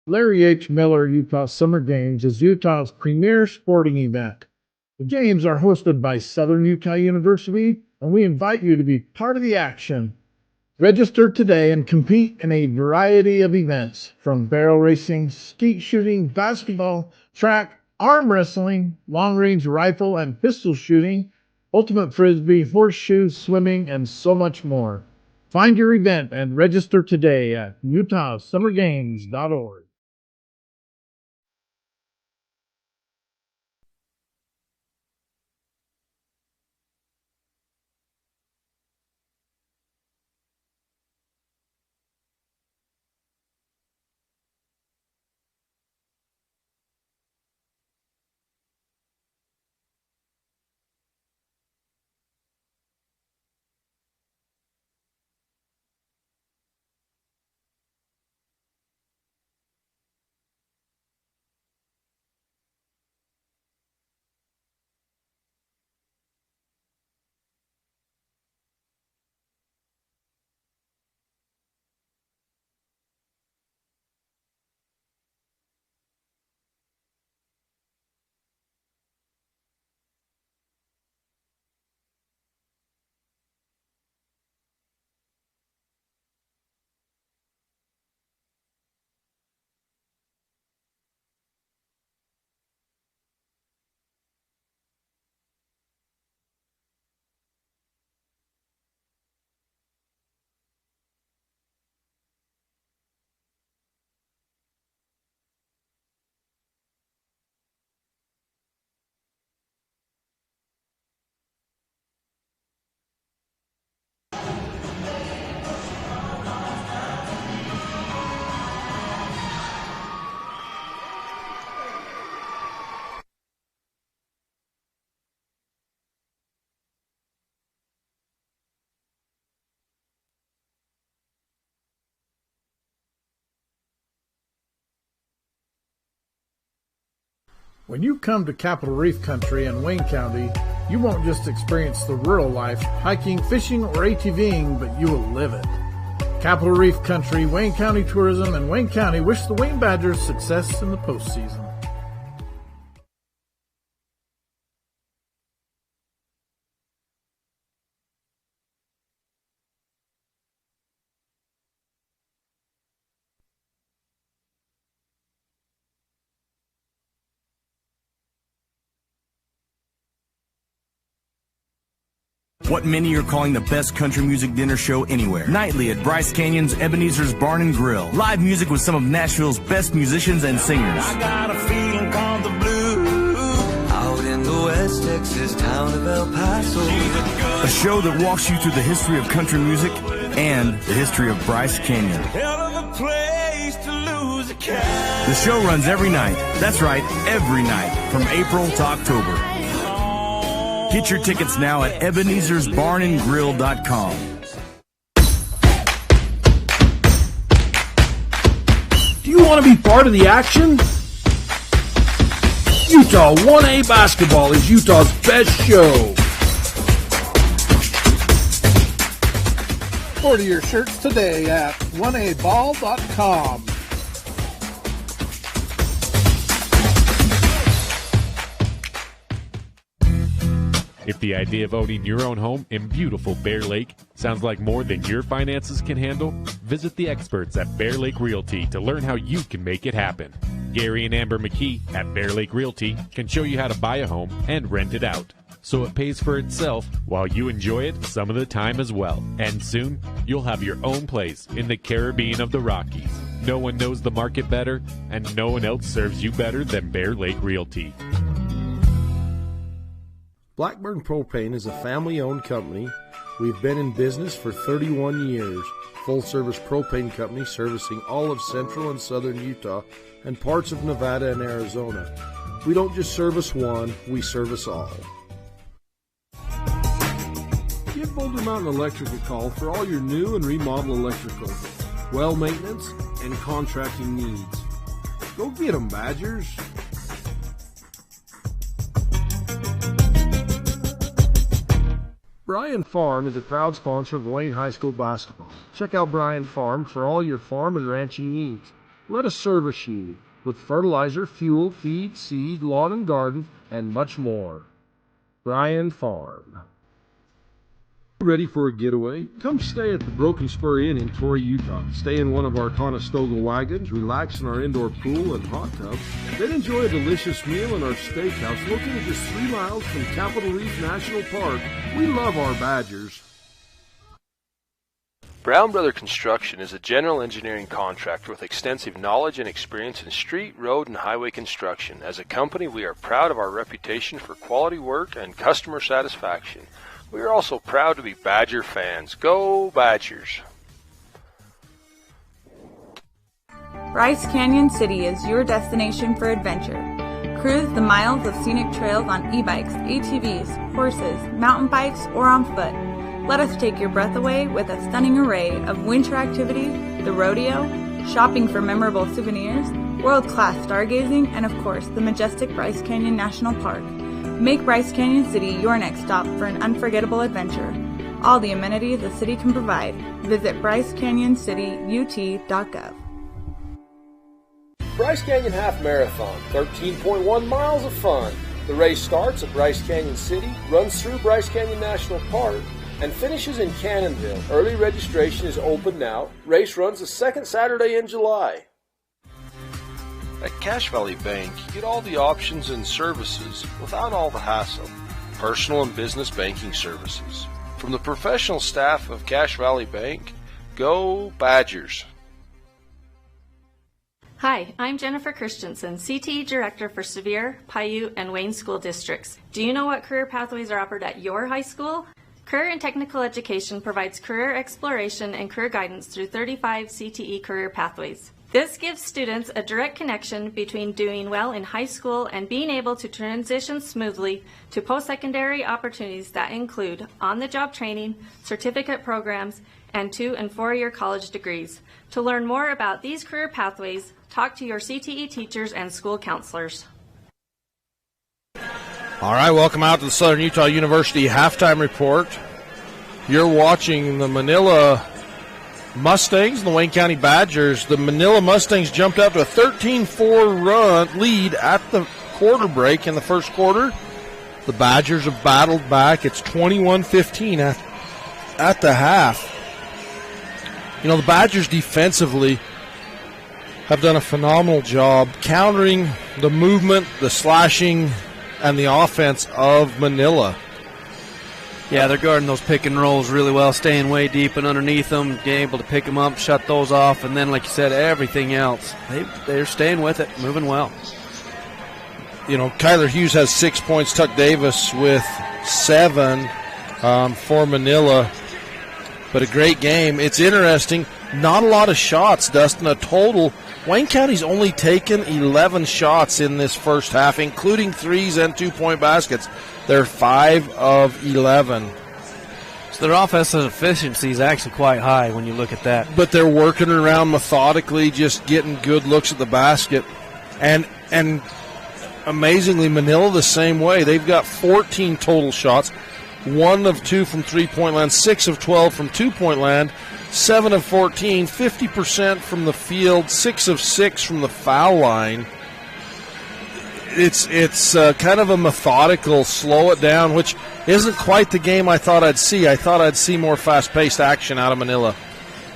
Larry H. Miller Utah Summer Games is Utah's premier sporting event. The games are hosted by Southern Utah University, and we invite you to be part of the action. Register today and compete in a variety of events, from barrel racing, skeet shooting, basketball, track, arm wrestling, long-range rifle and pistol shooting, ultimate frisbee, horseshoe, swimming, and so much more. Find your event and register today at utahsummergames.org. When you come to Capitol Reef Country in Wayne County, you won't just experience the rural life, hiking, fishing, or ATVing, but you will live it. Capitol Reef Country, Wayne County Tourism, and Wayne County wish the Wayne Badgers success in the postseason. What many are calling the best country music dinner show anywhere. Nightly at Bryce Canyon's Ebenezer's Barn and Grill. Live music with some of Nashville's best musicians and singers. I got a feeling called the blues. Out in the West Texas town of El Paso. A show that walks you through the history of country music and the history of Bryce Canyon. Hell of a place to lose a cat. The show runs every night. That's right, every night from April to October. Get your tickets now at Ebenezer'sBarnandGrill.com. Do you want to be part of the action? Utah 1A Basketball is Utah's best show. Order your shirts today at 1aball.com. If the idea of owning your own home in beautiful Bear Lake sounds like more than your finances can handle, visit the experts at Bear Lake Realty to learn how you can make it happen. Gary and Amber McKee at Bear Lake Realty can show you how to buy a home and rent it out, so it pays for itself while you enjoy it some of the time as well. And soon, you'll have your own place in the Caribbean of the Rockies. No one knows the market better, and no one else serves you better than Bear Lake Realty. Blackburn Propane is a family-owned company. We've been in business for 31 years. Full-service propane company servicing all of central and southern Utah and parts of Nevada and Arizona. We don't just service one, we service all. Give Boulder Mountain Electric a call for all your new and remodel electrical, well maintenance, and contracting needs. Go get them, Badgers! Bryan Farm is a proud sponsor of Wayne High School basketball. Check out Bryan Farm for all your farm and ranching needs. Let us service you with fertilizer, fuel, feed, seed, lawn and garden, and much more. Bryan Farm. Ready for a getaway? Come stay at the Broken Spur Inn in Torrey, Utah. Stay in one of our Conestoga wagons, relax in our indoor pool and hot tub, then enjoy a delicious meal in our steakhouse located just 3 miles from Capitol Reef National Park. We love our Badgers. Brown Brother Construction is a general engineering contractor with extensive knowledge and experience in street, road, and highway construction. As a company, we are proud of our reputation for quality work and customer satisfaction. We are also proud to be Badger fans. Go Badgers! Bryce Canyon City is your destination for adventure. Cruise the miles of scenic trails on e-bikes, ATVs, horses, mountain bikes, or on foot. Let us take your breath away with a stunning array of winter activities, the rodeo, shopping for memorable souvenirs, world-class stargazing, and of course, the majestic Bryce Canyon National Park. Make Bryce Canyon City your next stop for an unforgettable adventure. All the amenities the city can provide. Visit BryceCanyonCityUT.gov. Bryce Canyon Half Marathon, 13.1 miles of fun. The race starts at Bryce Canyon City, runs through Bryce Canyon National Park, and finishes in Cannonville. Early registration is open now. Race runs the second Saturday in July. At Cache Valley Bank, you get all the options and services without all the hassle. Personal and business banking services. From the professional staff of Cache Valley Bank, go Badgers! Hi, I'm Jennifer Christensen, CTE Director for Sevier, Paiute, and Wayne School Districts. Do you know what career pathways are offered at your high school? Career and Technical Education provides career exploration and career guidance through 35 CTE career pathways. This gives students a direct connection between doing well in high school and being able to transition smoothly to post-secondary opportunities that include on-the-job training, certificate programs, and 2- and 4-year college degrees. To learn more about these career pathways, talk to your CTE teachers and school counselors. All right, welcome out to the Southern Utah University halftime report. You're watching the Manila Mustangs and the Wayne County Badgers. The Manila Mustangs jumped out to a 13-4 lead at the quarter break in the first quarter. The Badgers have battled back. It's 21-15 at the half. You know, the Badgers defensively have done a phenomenal job countering the movement, the slashing, and the offense of Manila. Yeah, they're guarding those pick and rolls really well, staying way deep and underneath them, being able to pick them up, shut those off, and then, like you said, everything else. They're staying with it, moving well. You know, Kyler Hughes has 6 points. Tuck Davis with 7 for Manila. But a great game. It's interesting. Not a lot of shots, Dustin. A total. Wayne County's only taken 11 shots in this first half, including threes and 2-point baskets. They're 5 of 11. So their offensive efficiency is actually quite high when you look at that. But they're working around methodically, just getting good looks at the basket. And amazingly, Manila the same way. They've got 14 total shots, 1 of 2 from 3-point land, 6 of 12 from 2-point land, 7 of 14, 50% from the field, 6 of 6 from the foul line. It's kind of a methodical, slow it down, which isn't quite the game I thought I'd see. I thought I'd see more fast-paced action out of Manila.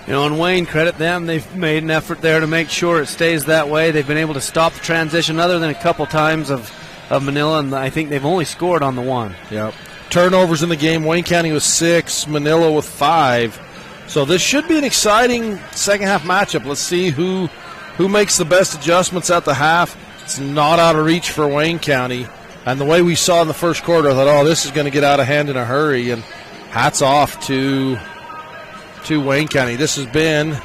You know, and Wayne, credit them. They've made an effort there to make sure it stays that way. They've been able to stop the transition other than a couple times of Manila, and I think they've only scored on the one. Yep. Turnovers in the game. Wayne County with 6, Manila with 5. So this should be an exciting second-half matchup. Let's see who makes the best adjustments at the half. It's not out of reach for Wayne County. And the way we saw in the first quarter, I thought, this is going to get out of hand in a hurry. And hats off to Wayne County. This has been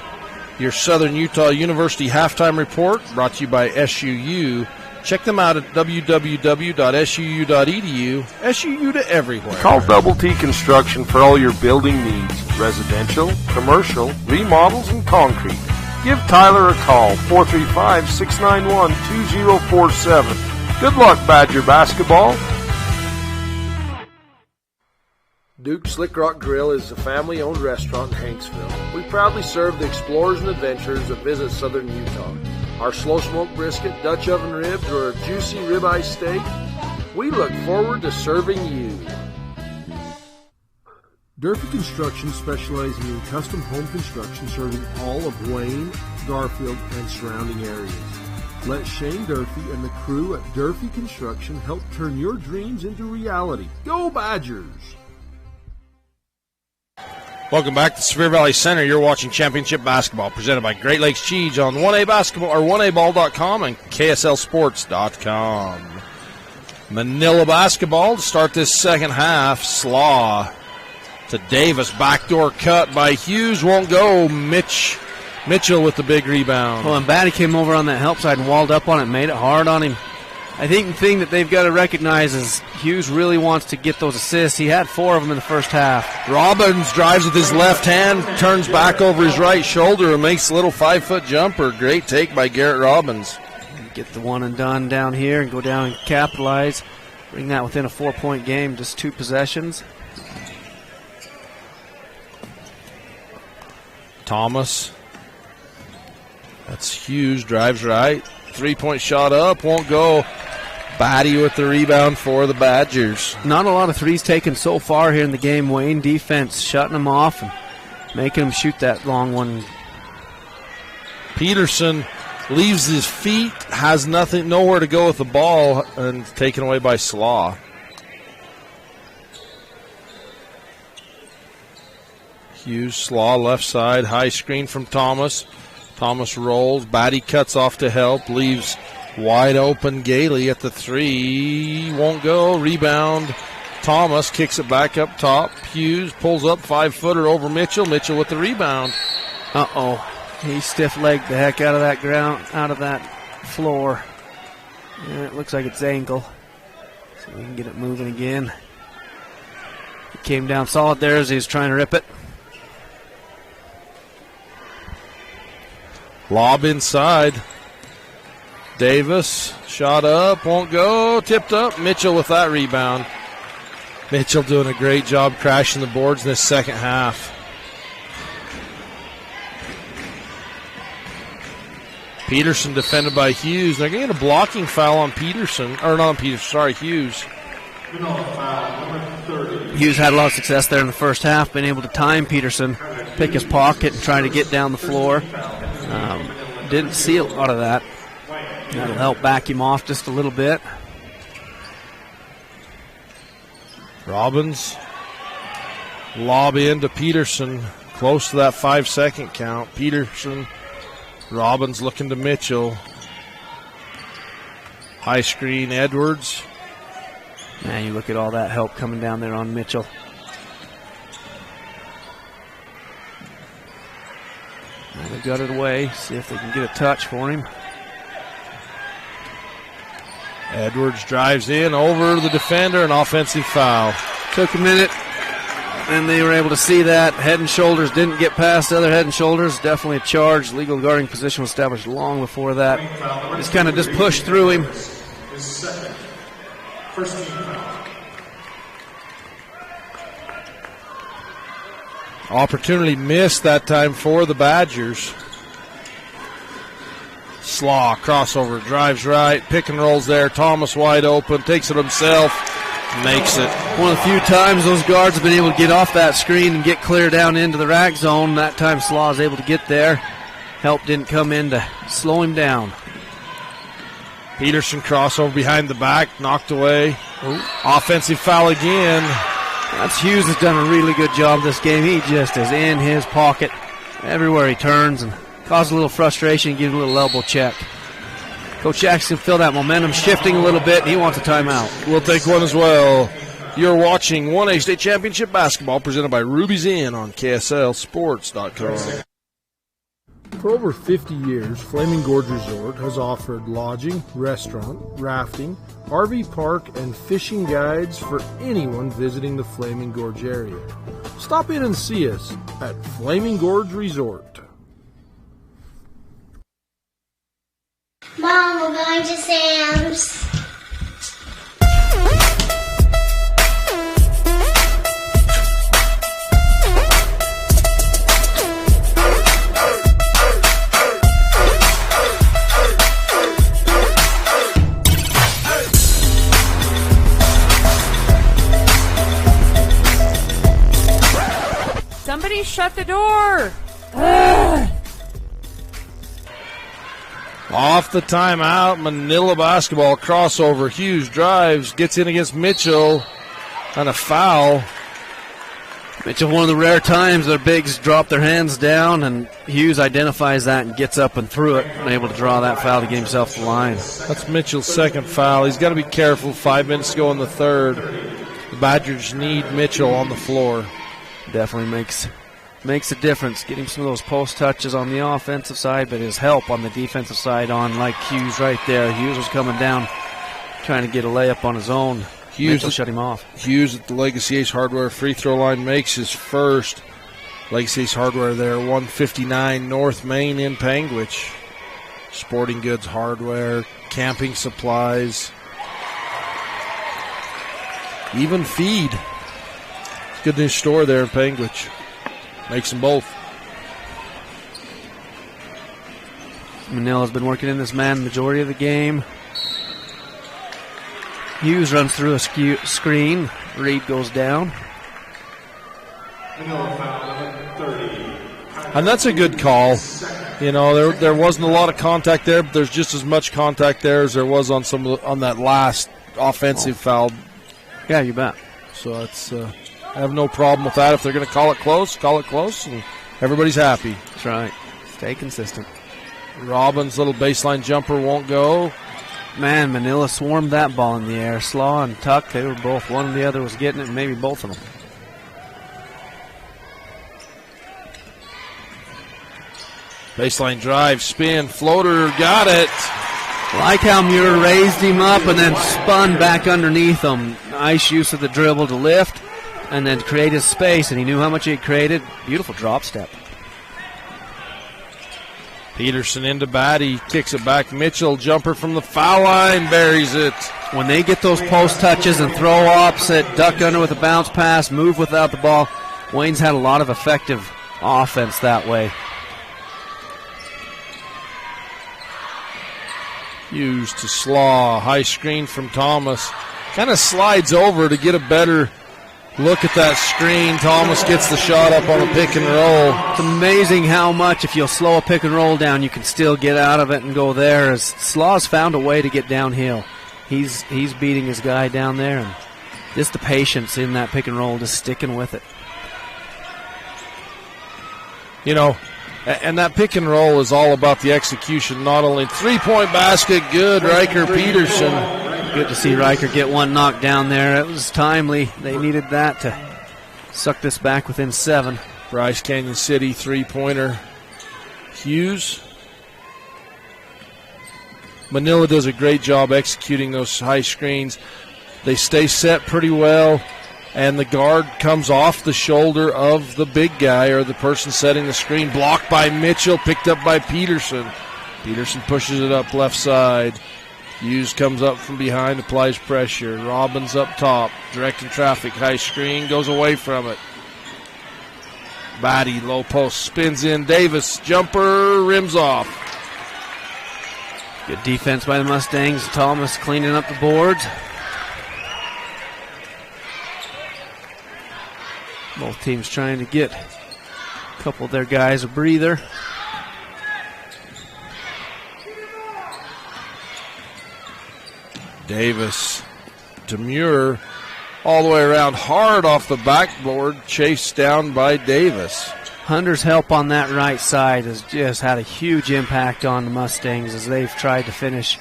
your Southern Utah University halftime report, brought to you by SUU. Check them out at www.suu.edu. SUU to everywhere. Call Double T Construction for all your building needs, residential, commercial, remodels, and concrete. Give Tyler a call, 435-691-2047. Good luck, Badger basketball. Duke Slick Rock Grill is a family-owned restaurant in Hanksville. We proudly serve the explorers and adventurers that visit Southern Utah. Our slow-smoked brisket, Dutch oven ribs, or a juicy ribeye steak, we look forward to serving you. Durfee Construction specializing in custom home construction serving all of Wayne, Garfield, and surrounding areas. Let Shane Durfee and the crew at Durfee Construction help turn your dreams into reality. Go Badgers! Welcome back to Sevier Valley Center. You're watching Championship Basketball presented by Great Lakes Cheese on 1A Basketball or 1ABall.com and KSLSports.com. Manila basketball to start this second half. Slaw to Davis. Backdoor cut by Hughes. Won't go. Mitchell with the big rebound. Well, and Batty came over on that help side and walled up on it, made it hard on him. I think the thing that they've got to recognize is Hughes really wants to get those assists. He had 4 of them in the first half. Robbins drives with his left hand, turns back over his right shoulder and makes a little 5-foot jumper. Great take by Garrett Robbins. Get the one and done down here and go down and capitalize. Bring that within a 4-point game, just 2 possessions. Thomas. That's Hughes, drives right. 3-point shot up, won't go. Batty with the rebound for the Badgers. Not a lot of threes taken so far here in the game. Wayne defense shutting them off and making them shoot that long one. Peterson leaves his feet, has nowhere to go with the ball, and taken away by Slaw. Hughes, Slaw, left side, high screen from Thomas. Thomas rolls, Batty cuts off to help, leaves wide open Gailey at the 3, won't go, rebound. Thomas kicks it back up top. Hughes pulls up 5-footer over Mitchell. Mitchell with the rebound. Uh-oh. He stiff-legged the heck out of that ground, out of that floor. Yeah, it looks like it's ankle. So we can get it moving again. He came down solid there as he was trying to rip it. Lob inside. Davis, shot up, won't go, tipped up. Mitchell with that rebound. Mitchell doing a great job crashing the boards in this second half. Peterson defended by Hughes. They're getting a blocking foul on Peterson. Or not on Peterson, sorry, Hughes. Hughes had a lot of success there in the first half, being able to time Peterson, pick his pocket and try to get down the floor. Didn't see a lot of that. That'll help back him off just a little bit. Robbins, lob into Peterson, close to that 5-second count. Peterson, Robbins looking to Mitchell. High screen, Edwards. Man, you look at all that help coming down there on Mitchell. Now they got it away. See if they can get a touch for him. Edwards drives in over the defender, an offensive foul. Took a minute, and they were able to see that. Head and shoulders didn't get past the other head and shoulders. Definitely a charge. Legal guarding position was established long before that. Just kind of just pushed through him. First team foul. Opportunity missed that time for the Badgers. Slaw, crossover, drives right, pick and rolls there. Thomas wide open, takes it himself, makes it. One of the few times those guards have been able to get off that screen and get clear down into the rack zone. That time Slaw is able to get there. Help didn't come in to slow him down. Peterson crossover behind the back, knocked away. Offensive foul again. That's Hughes has done a really good job this game. He just is in his pocket everywhere he turns and causes a little frustration and gives a little elbow check. Coach Jackson feel that momentum shifting a little bit. He wants a timeout. We'll take one as well. You're watching 1A State Championship Basketball presented by Ruby's Inn on KSLSports.com. For over 50 years, Flaming Gorge Resort has offered lodging, restaurant, rafting, RV park, and fishing guides for anyone visiting the Flaming Gorge area. Stop in and see us at Flaming Gorge Resort. Mom, we're going to Sam's. Somebody shut the door. Off the timeout, Manila basketball crossover. Hughes drives, gets in against Mitchell, and a foul. Mitchell, one of the rare times their bigs drop their hands down, and Hughes identifies that and gets up and through it and able to draw that foul to get himself to the line. That's Mitchell's second foul. He's got to be careful. 5 minutes to go in the third. The Badgers need Mitchell on the floor. Definitely makes a difference. Getting some of those post touches on the offensive side, but his help on the defensive side on like Hughes right there. Hughes was coming down trying to get a layup on his own. Mitchell shut him off. Hughes at the Legacy Ace Hardware free throw line makes his first. Legacy Ace Hardware there, 159 North Main in Panguitch. Sporting goods, hardware, camping supplies, even feed. Good new store there in Panguitch. Makes them both. Manila's been working in this man the majority of the game. Hughes runs through a screen. Reed goes down. And that's a good call. You know, there wasn't a lot of contact there, but there's just as much contact there as there was on on that last offensive foul. Yeah, you bet. So it's I have no problem with that. If they're going to call it close, and everybody's happy. That's right. Stay consistent. Robbins' little baseline jumper won't go. Man, Manila swarmed that ball in the air. Slaw and Tuck, they were both, one or the other was getting it, maybe both of them. Baseline drive, spin, floater, got it. Like how Muir raised him up and then spun back underneath him. Nice use of the dribble to lift and then create his space, and he knew how much he had created. Beautiful drop step. Peterson into Batty, kicks it back. Mitchell, jumper from the foul line, buries it. When they get those post touches and throw opposite, duck under with a bounce pass, move without the ball, Wayne's had a lot of effective offense that way. Hughes to Slaw, high screen from Thomas. Kind of slides over to get a better look at that screen. Thomas gets the shot up on a pick and roll. It's amazing how much, if you'll slow a pick and roll down, you can still get out of it and go there. As Slaw's found a way to get downhill. He's beating his guy down there, and just the patience in that pick and roll, just sticking with it. You know, and that pick and roll is all about the execution, not only three-point basket, good, Riker Peterson. Good to see Riker get one knocked down there. It was timely. They needed that to suck this back within 7. Bryce Canyon City three-pointer. Hughes. Manila does a great job executing those high screens. They stay set pretty well, and the guard comes off the shoulder of the big guy or the person setting the screen. Blocked by Mitchell, picked up by Peterson. Peterson pushes it up left side. Hughes comes up from behind, applies pressure. Robbins up top, directing traffic, high screen, goes away from it. Batty, low post, spins in. Davis, jumper, rims off. Good defense by the Mustangs. Thomas cleaning up the boards. Both teams trying to get a couple of their guys a breather. Davis to Muir, all the way around, hard off the backboard, chased down by Davis. Hunter's help on that right side has just had a huge impact on the Mustangs as they've tried to finish.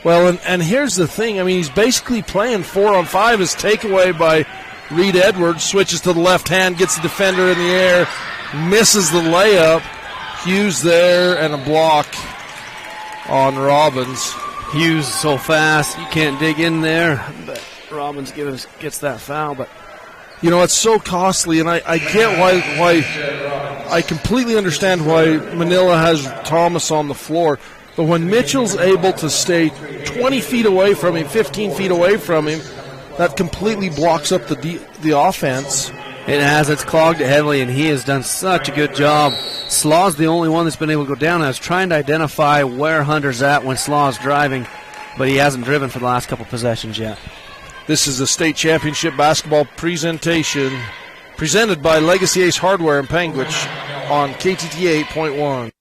Well, and here's the thing. I mean, he's basically playing 4-on-5. His takeaway by Reed Edwards, switches to the left hand, gets the defender in the air, misses the layup. Hughes there, and a block on Robbins. Hughes is so fast, you can't dig in there, but Robbins gets that foul. But you know, it's so costly, and I get why I completely understand why Manila has Thomas on the floor. But when Mitchell's able to stay 20 feet away from him, 15 feet away from him, that completely blocks up the offense. It has. It's clogged it heavily, and he has done such a good job. Slaw's the only one that's been able to go down. I was trying to identify where Hunter's at when Slaw's driving, but he hasn't driven for the last couple possessions yet. This is a state championship basketball presentation presented by Legacy Ace Hardware in Panguitch on KTTA 8.1.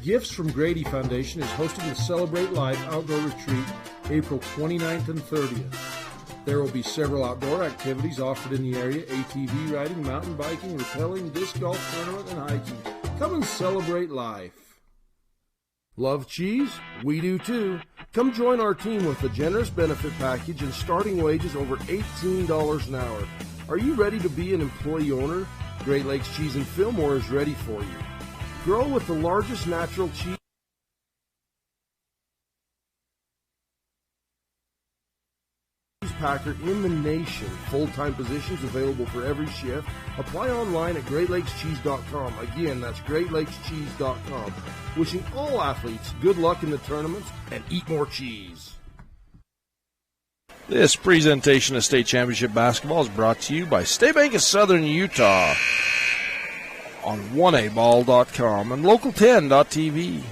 Gifts from Grady Foundation is hosting the Celebrate Life Outdoor Retreat April 29th and 30th. There will be several outdoor activities offered in the area: ATV riding, mountain biking, rappelling, disc golf tournament, and hiking. Come and celebrate life. Love cheese? We do too. Come join our team with a generous benefit package and starting wages over $18 an hour. Are you ready to be an employee owner? Great Lakes Cheese in Fillmore is ready for you. Grow with the largest natural cheese packer in the nation. Full-time positions available for every shift. Apply online at GreatLakesCheese.com. Again, that's GreatLakesCheese.com. Wishing all athletes good luck in the tournaments and eat more cheese. This presentation of state championship basketball is brought to you by State Bank of Southern Utah on 1aball.com and local10.tv.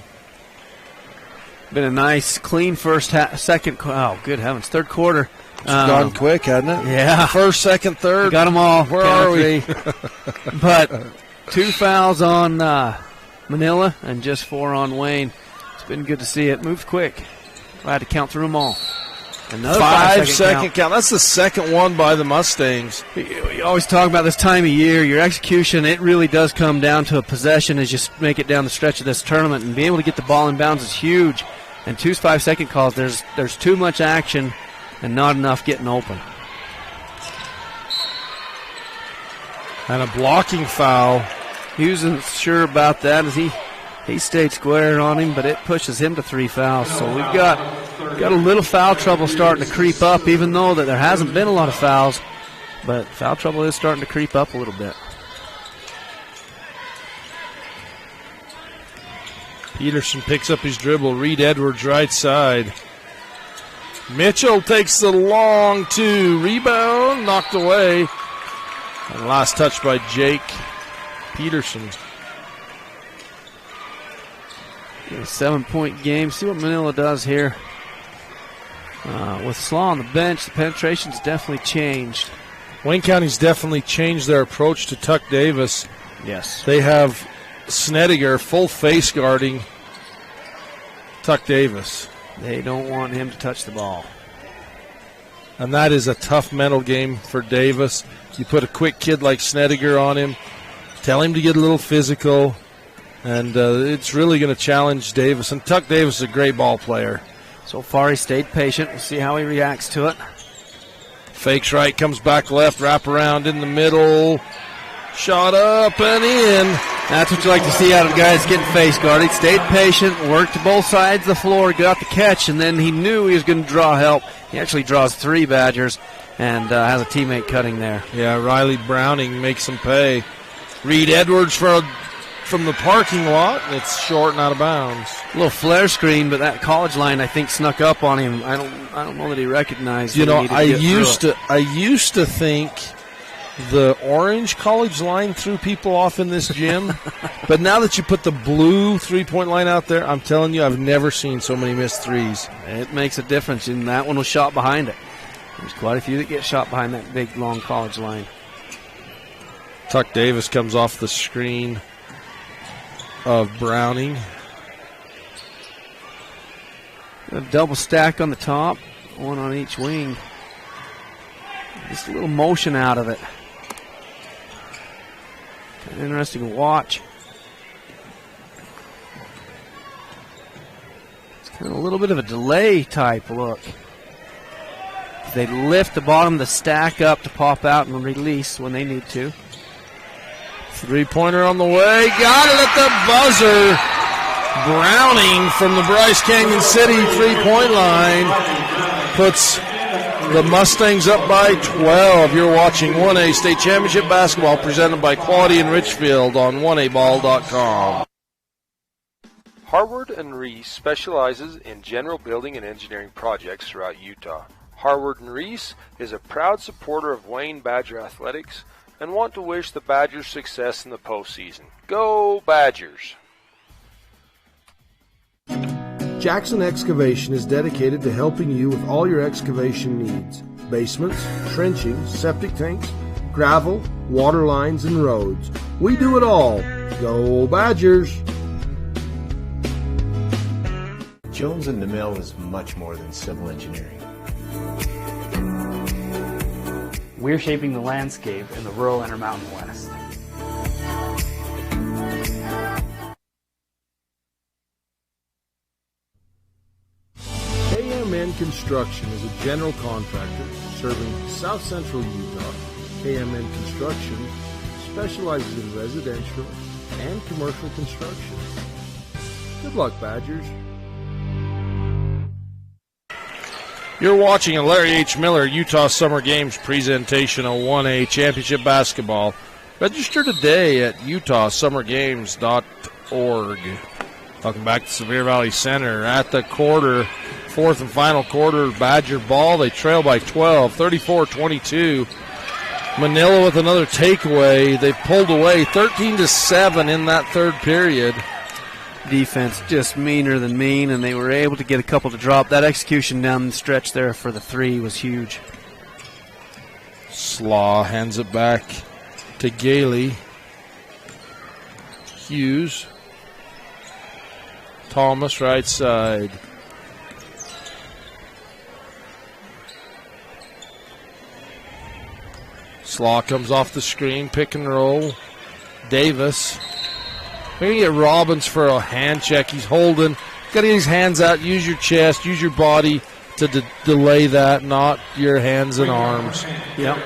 Been a nice, clean first second. Oh, good heavens, third quarter. It's gone quick, hasn't it? Yeah. First, second, third. We got them all. Where are we? But 2 fouls on Manila and just 4 on Wayne. It's been good to see it. Moved quick. I had to count through them all. Another 5-second count. That's the second one by the Mustangs. You always talk about this time of year, your execution, it really does come down to a possession as you make it down the stretch of this tournament. And being able to get the ball in bounds is huge. And 2 5-second calls, there's too much action and not enough getting open. And a blocking foul. He wasn't sure about that as he stayed square on him, but it pushes him to 3 fouls. So we've got a little foul trouble starting to creep up, even though that there hasn't been a lot of fouls. But foul trouble is starting to creep up a little bit. Peterson picks up his dribble. Reed Edwards, right side. Mitchell takes the long two. Rebound, knocked away. And last touch by Jake Peterson. A 7-point game. See what Manila does here. With Slaw on the bench, the penetration's definitely changed. Wayne County's definitely changed their approach to Tuck Davis. Yes. They have Snediger full face guarding Tuck Davis. They don't want him to touch the ball. And that is a tough mental game for Davis. You put a quick kid like Snediger on him, tell him to get a little physical, and it's really going to challenge Davis. And Tuck Davis is a great ball player. So far he stayed patient. We'll see how he reacts to it. Fakes right, comes back left, wrap around in the middle. Shot up and in. That's what you like to see out of guys getting face guarded. Stayed patient, worked to both sides of the floor, got the catch, and then he knew he was going to draw help. He actually draws 3 Badgers and has a teammate cutting there. Yeah, Riley Browning makes him pay. Reed Edwards from the parking lot, and it's short and out of bounds. A little flare screen, but that college line I think snuck up on him. I don't know that he recognized. You know, I used to think the orange college line threw people off in this gym, but now that you put the blue 3-point line out there, I'm telling you, I've never seen so many missed threes. It makes a difference, and that one was shot behind it. There's quite a few that get shot behind that big, long college line. Tuck Davis comes off the screen of Browning. A double stack on the top, one on each wing. Just a little motion out of it. Kind of interesting to watch. It's kind of a little bit of a delay type look. They lift the bottom of the stack up to pop out and release when they need to. 3-pointer on the way. Got it at the buzzer. Browning from the Bryce Canyon City 3-point line puts the Mustangs up by 12. You're watching 1A State Championship Basketball presented by Quality in Richfield on 1aball.com. Harward and Reese specializes in general building and engineering projects throughout Utah. Harward and Reese is a proud supporter of Wayne Badger Athletics and want to wish the Badgers success in the postseason. Go Badgers! Jackson Excavation is dedicated to helping you with all your excavation needs. Basements, trenching, septic tanks, gravel, water lines, and roads. We do it all. Go Badgers! Jones and DeMille is much more than civil engineering. We're shaping the landscape in the rural Intermountain West. KMN Construction is a general contractor serving South Central Utah. KMN Construction specializes in residential and commercial construction. Good luck, Badgers. You're watching a Larry H. Miller Utah Summer Games presentation of 1A Championship Basketball. Register today at utahsummergames.org. Welcome back to Sevier Valley Center at the quarter, fourth and final quarter, Badger ball. They trail by 12, 34-22. Manila with another takeaway. They pulled away 13-7 in that third period. Defense just meaner than mean, and they were able to get a couple to drop. That execution down the stretch there for the 3 was huge. Slaw hands it back to Gailey. Hughes. Thomas right side. Slaw comes off the screen, pick and roll. Davis. We're going to get Robbins for a hand check. He's holding. Got to get his hands out. Use your chest. Use your body to delay that, not your hands and arms. Yep.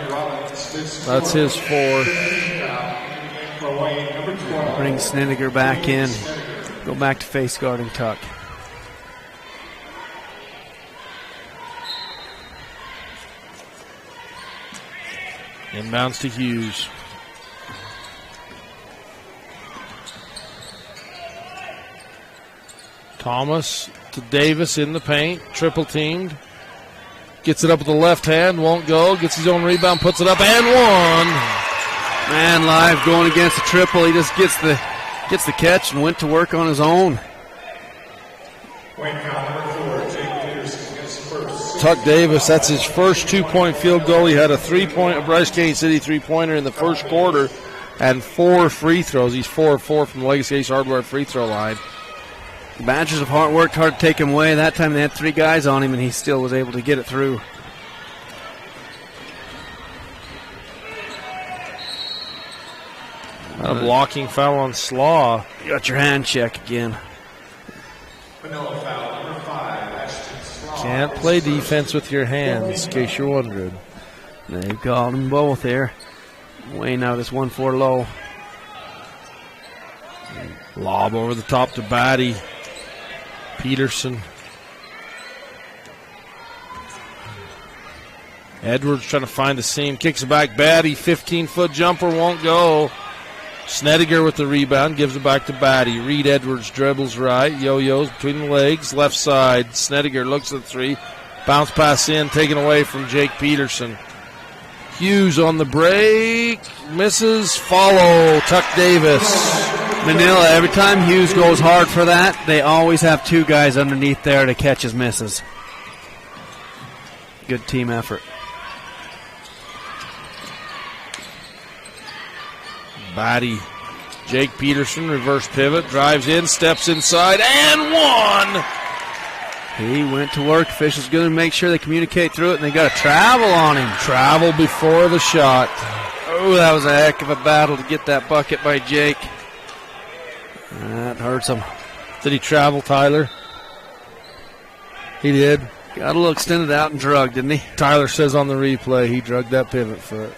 That's his 4. Bring Snediger back in. Go back to face guarding Tuck. Inbounds to Hughes. Thomas to Davis in the paint, triple teamed. Gets it up with the left hand, won't go. Gets his own rebound, puts it up, and one. Man, Live going against a triple. He just gets the catch and went to work on his own. Wayne foul number 4, Jake Peterson gets the first. Tuck Davis, that's his first 2-point field goal. He had a Bryce Canyon City three-pointer in the first quarter and 4 free throws. He's 4 of 4 from the Legacy Ace Hardware free throw line. The Badgers have worked hard to take him away. That time they had 3 guys on him, and he still was able to get it through. A blocking foul on Slaw. You got your hand check again. Manila foul number 5, Ashton Slaw. Can't play defense with your hands, in case you're wondering. They've got them both here. Wayne out is 1-4 low. Lob over the top to Batty. Peterson. Edwards trying to find the seam. Kicks it back. Batty, 15-foot jumper, won't go. Snediger with the rebound. Gives it back to Batty. Reed Edwards dribbles right. Yo-yos between the legs. Left side. Snediger looks at the 3. Bounce pass in. Taken away from Jake Peterson. Hughes on the break. Misses. Follow. Tuck Davis. Manila, every time Hughes goes hard for that, they always have 2 guys underneath there to catch his misses. Good team effort. Batty. Jake Peterson, reverse pivot, drives in, steps inside, and one! He went to work. Officials going to make sure they communicate through it, and they got a travel on him. Travel before the shot. Oh, that was a heck of a battle to get that bucket by Jake. That hurts him. Did he travel, Tyler? He did. Got a little extended out and drugged, didn't he? Tyler says on the replay he drugged that pivot foot.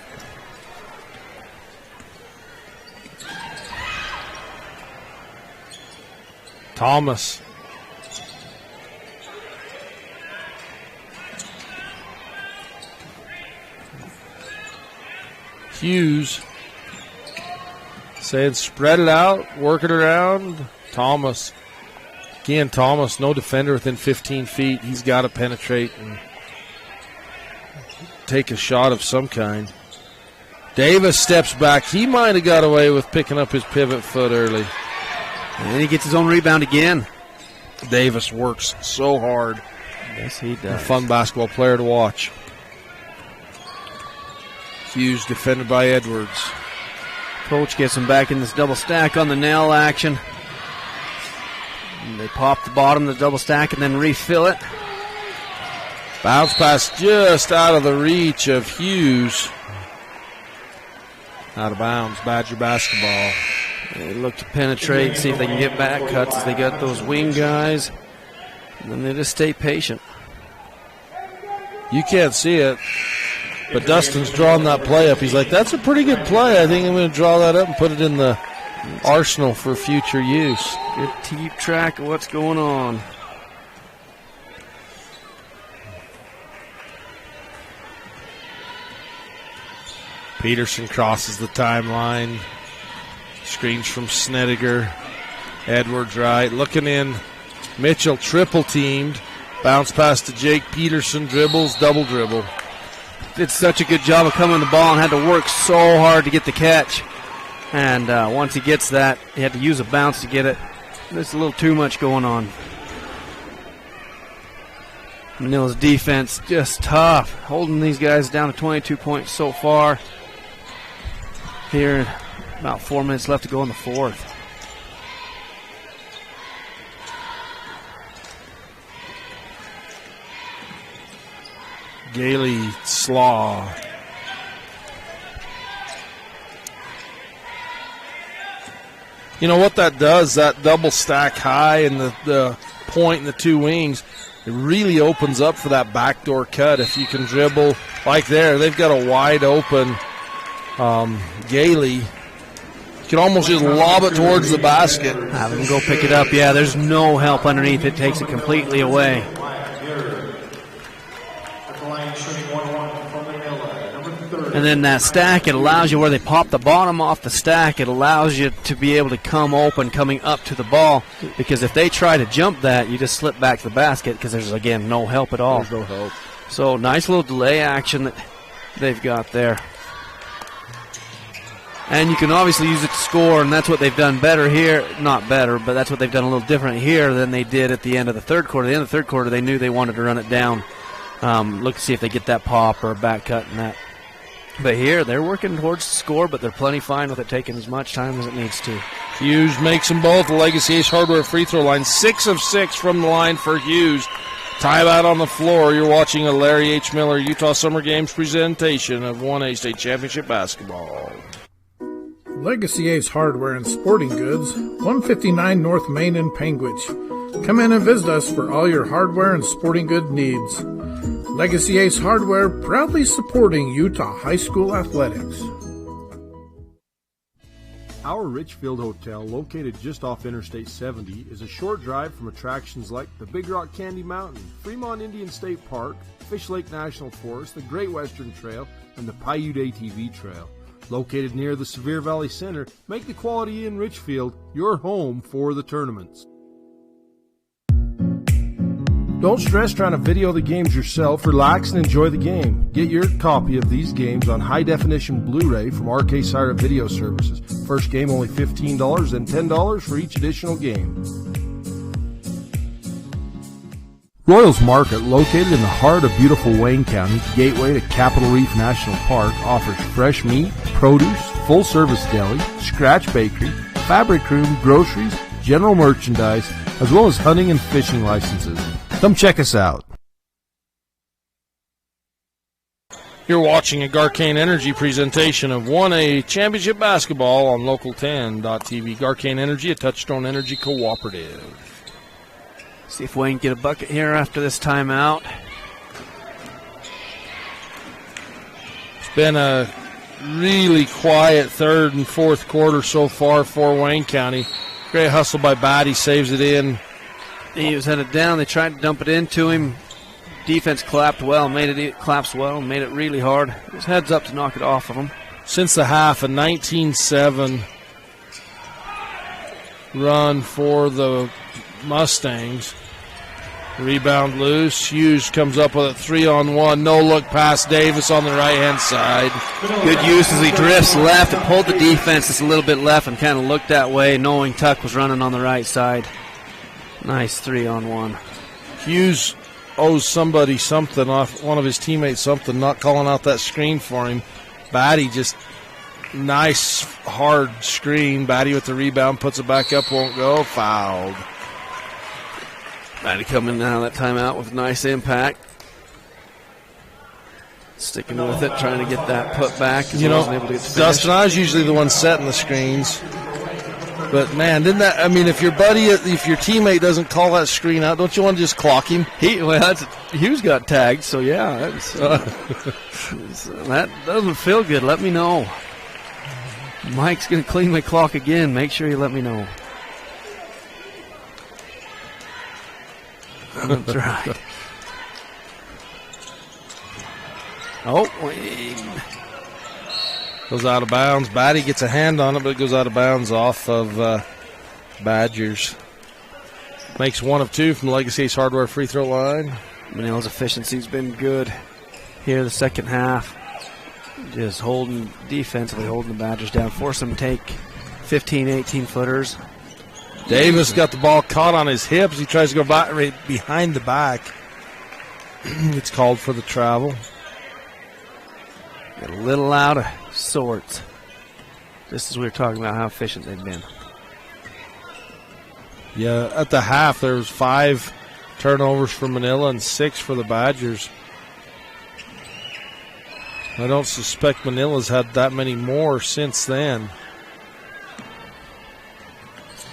Thomas. Hughes. Saying spread it out, work it around. Thomas. Again, Thomas, no defender within 15 feet. He's got to penetrate and take a shot of some kind. Davis steps back. He might have got away with picking up his pivot foot early. And he gets his own rebound again. Davis works so hard. Yes, he does. A fun basketball player to watch. Hughes defended by Edwards. Coach gets him back in this double stack on the nail action. And they pop the bottom of the double stack and then refill it. Bounce pass just out of the reach of Hughes. Out of bounds, Badger basketball. They look to penetrate, see if they can get back cuts as they got those wing guys. And then they just stay patient. You can't see it, but Dustin's drawing that play up. He's like, that's a pretty good play. I think I'm going to draw that up and put it in the arsenal for future use. Good to keep track of what's going on. Peterson crosses the timeline. Screens from Snediger. Edwards right. Looking in. Mitchell triple teamed. Bounce pass to Jake Peterson. Dribbles. Double dribble. Did such a good job of coming to the ball and had to work so hard to get the catch. And once he gets that, he had to use a bounce to get it. There's a little too much going on. Manila's defense just tough. Holding these guys down to 22 points so far. Here, about 4 minutes left to go in the fourth. Gailey Slaw. You know what that does, that double stack high and the point and the 2 wings, it really opens up for that backdoor cut if you can dribble like there. They've got a wide open Gailey. You can almost just lob it towards the basket. Have him go pick it up. Yeah, there's no help underneath. It takes it completely away. And then that stack, it allows you, where they pop the bottom off the stack, it allows you to be able to come open coming up to the ball, because if they try to jump that, you just slip back to the basket because there's, again, no help at all. There's no help. So nice little delay action that they've got there. And you can obviously use it to score, and that's what they've done better here. Not better, but that's what they've done a little different here than they did at the end of the third quarter. At the end of the third quarter, they knew they wanted to run it down. Look to see if they get that pop or a back cut and that. But here, they're working towards the score, but they're plenty fine with it taking as much time as it needs to. Hughes makes them both. The Legacy Ace Hardware free throw line. 6 of 6 from the line for Hughes. Timeout on the floor. You're watching a Larry H. Miller Utah Summer Games presentation of 1A State Championship Basketball. Legacy Ace Hardware and Sporting Goods, 159 North Main in Panguitch. Come in and visit us for all your hardware and sporting good needs. Legacy Ace Hardware, proudly supporting Utah high school athletics. Our Richfield Hotel, located just off Interstate 70, is a short drive from attractions like the Big Rock Candy Mountain, Fremont Indian State Park, Fish Lake National Forest, the Great Western Trail, and the Paiute ATV Trail. Located near the Sevier Valley Center, make the Quality Inn Richfield your home for the tournaments. Don't stress trying to video the games yourself. Relax and enjoy the game. Get your copy of these games on high-definition Blu-ray from RK Sire Video Services. First game only $15 and $10 for each additional game. Royals Market, located in the heart of beautiful Wayne County, gateway to Capitol Reef National Park, offers fresh meat, produce, full-service deli, scratch bakery, fabric room, groceries, general merchandise, as well as hunting and fishing licenses. Come check us out. You're watching a Garcane Energy presentation of 1A Championship Basketball on Local10.tv. Garcane Energy, a Touchstone Energy cooperative. See if Wayne can get a bucket here after this timeout. It's been a really quiet third and fourth quarter so far for Wayne County. Great hustle by Batty, saves it in. He was headed down. They tried to dump it into him. Defense collapsed well, made it really hard. His head's up to knock it off of him. Since the half, a 19-7 run for the Mustangs. Rebound loose. Hughes comes up with a 3-on-1. No-look pass. Davis on the right-hand side. Good use as he drifts left and pulled the defense just a little bit left and kind of looked that way, knowing Tuck was running on the right side. Nice 3-on-1. Hughes owes somebody something, off one of his teammates something, not calling out that screen for him. Batty just nice, hard screen. Batty with the rebound, puts it back up, won't go. Fouled. Batty coming now that timeout with nice impact. Sticking with it, trying to get that put back. You know, Dustin, I was usually the one setting the screens. But, man, didn't that – I mean, if your teammate doesn't call that screen out, don't you want to just clock him? Hughes got tagged, so, yeah. That doesn't feel good. Let me know. Mike's going to clean my clock again. Make sure you let me know. That's right. Oh, Wayne. Goes out of bounds. Batty gets a hand on it, but it goes out of bounds off of Badgers. Makes 1 of 2 from the Legacy Ace Hardware free throw line. Manila's efficiency's been good here the second half. Just defensively holding the Badgers down. Force them to take 15, 18-footers. Davis got the ball caught on his hips. He tries to go right behind the back. It's called for the travel. Got a little out of sorts. Just as we were talking about how efficient they've been. Yeah, at the half there was 5 turnovers for Manila and 6 for the Badgers. I don't suspect Manila's had that many more since then.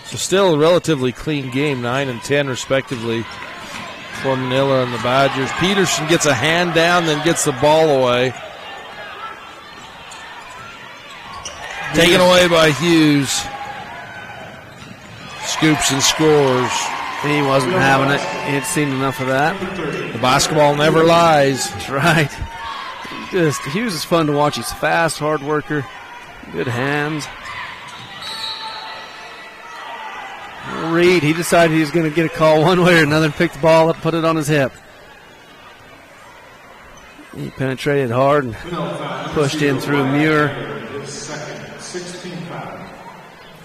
So still a relatively clean game, 9 and 10 respectively for Manila and the Badgers. Peterson gets a hand down, then gets the ball away. Taken away by Hughes. Scoops and scores. He wasn't having it. He had seen enough of that. The basketball never lies. That's right. Hughes is fun to watch. He's a fast, hard worker, good hands. Reed, he decided he was going to get a call one way or another and pick the ball up, put it on his hip. He penetrated hard and pushed in through Muir.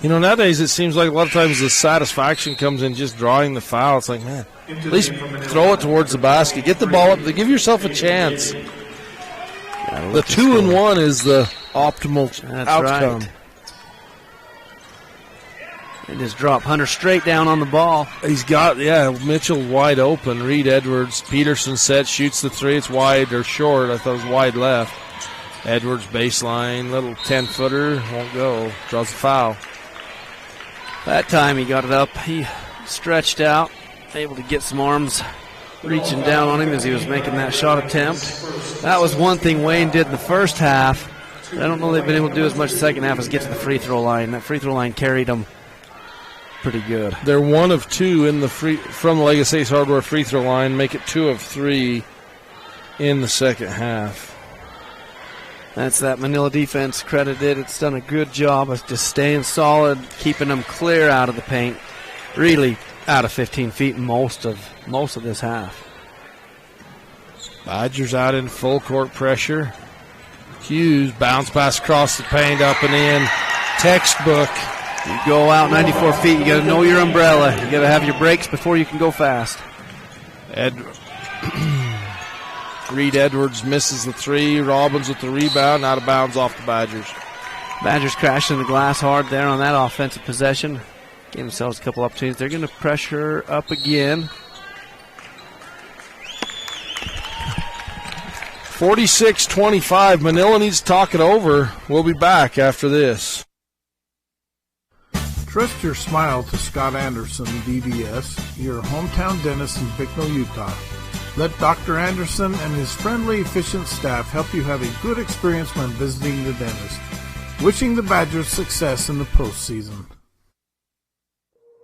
You know, nowadays it seems like a lot of times the satisfaction comes in just drawing the foul. It's like, man, at least throw it towards the basket. Get the ball up. Give yourself a chance. The 2-and-1 is the optimal outcome. Right. They just drop Hunter straight down on the ball. He's got, Mitchell wide open. Reed Edwards, Peterson set, shoots the three. It's wide or short. I thought it was wide left. Edwards baseline, little 10-footer, won't go. Draws a foul. That time he got it up. He stretched out, able to get some arms reaching down on him as he was making that shot attempt. That was one thing Wayne did in the first half. I don't know they've been able to do as much the second half as get to the free throw line. That free throw line carried them pretty good. They're 1 of 2 in the from the Legacy Ace Hardware free throw line, make it 2 of 3 in the second half. That's that Manila defense credited. It's done a good job of just staying solid, keeping them clear out of the paint. Really out of 15 feet in most of this half. Badgers out in full court pressure. Hughes bounce pass across the paint, up and in. Textbook. You go out 94 feet, you got to know your umbrella. You got to have your brakes before you can go fast. Reed Edwards misses the three. Robbins with the rebound, out of bounds off the Badgers. Badgers crashing the glass hard there on that offensive possession. Gave themselves a couple opportunities. They're going to pressure up again. 46-25. Manila needs to talk it over. We'll be back after this. Trust your smile to Scott Anderson, DDS, your hometown dentist in Bicknell, Utah. Let Dr. Anderson and his friendly, efficient staff help you have a good experience when visiting the dentist. Wishing the Badgers success in the postseason.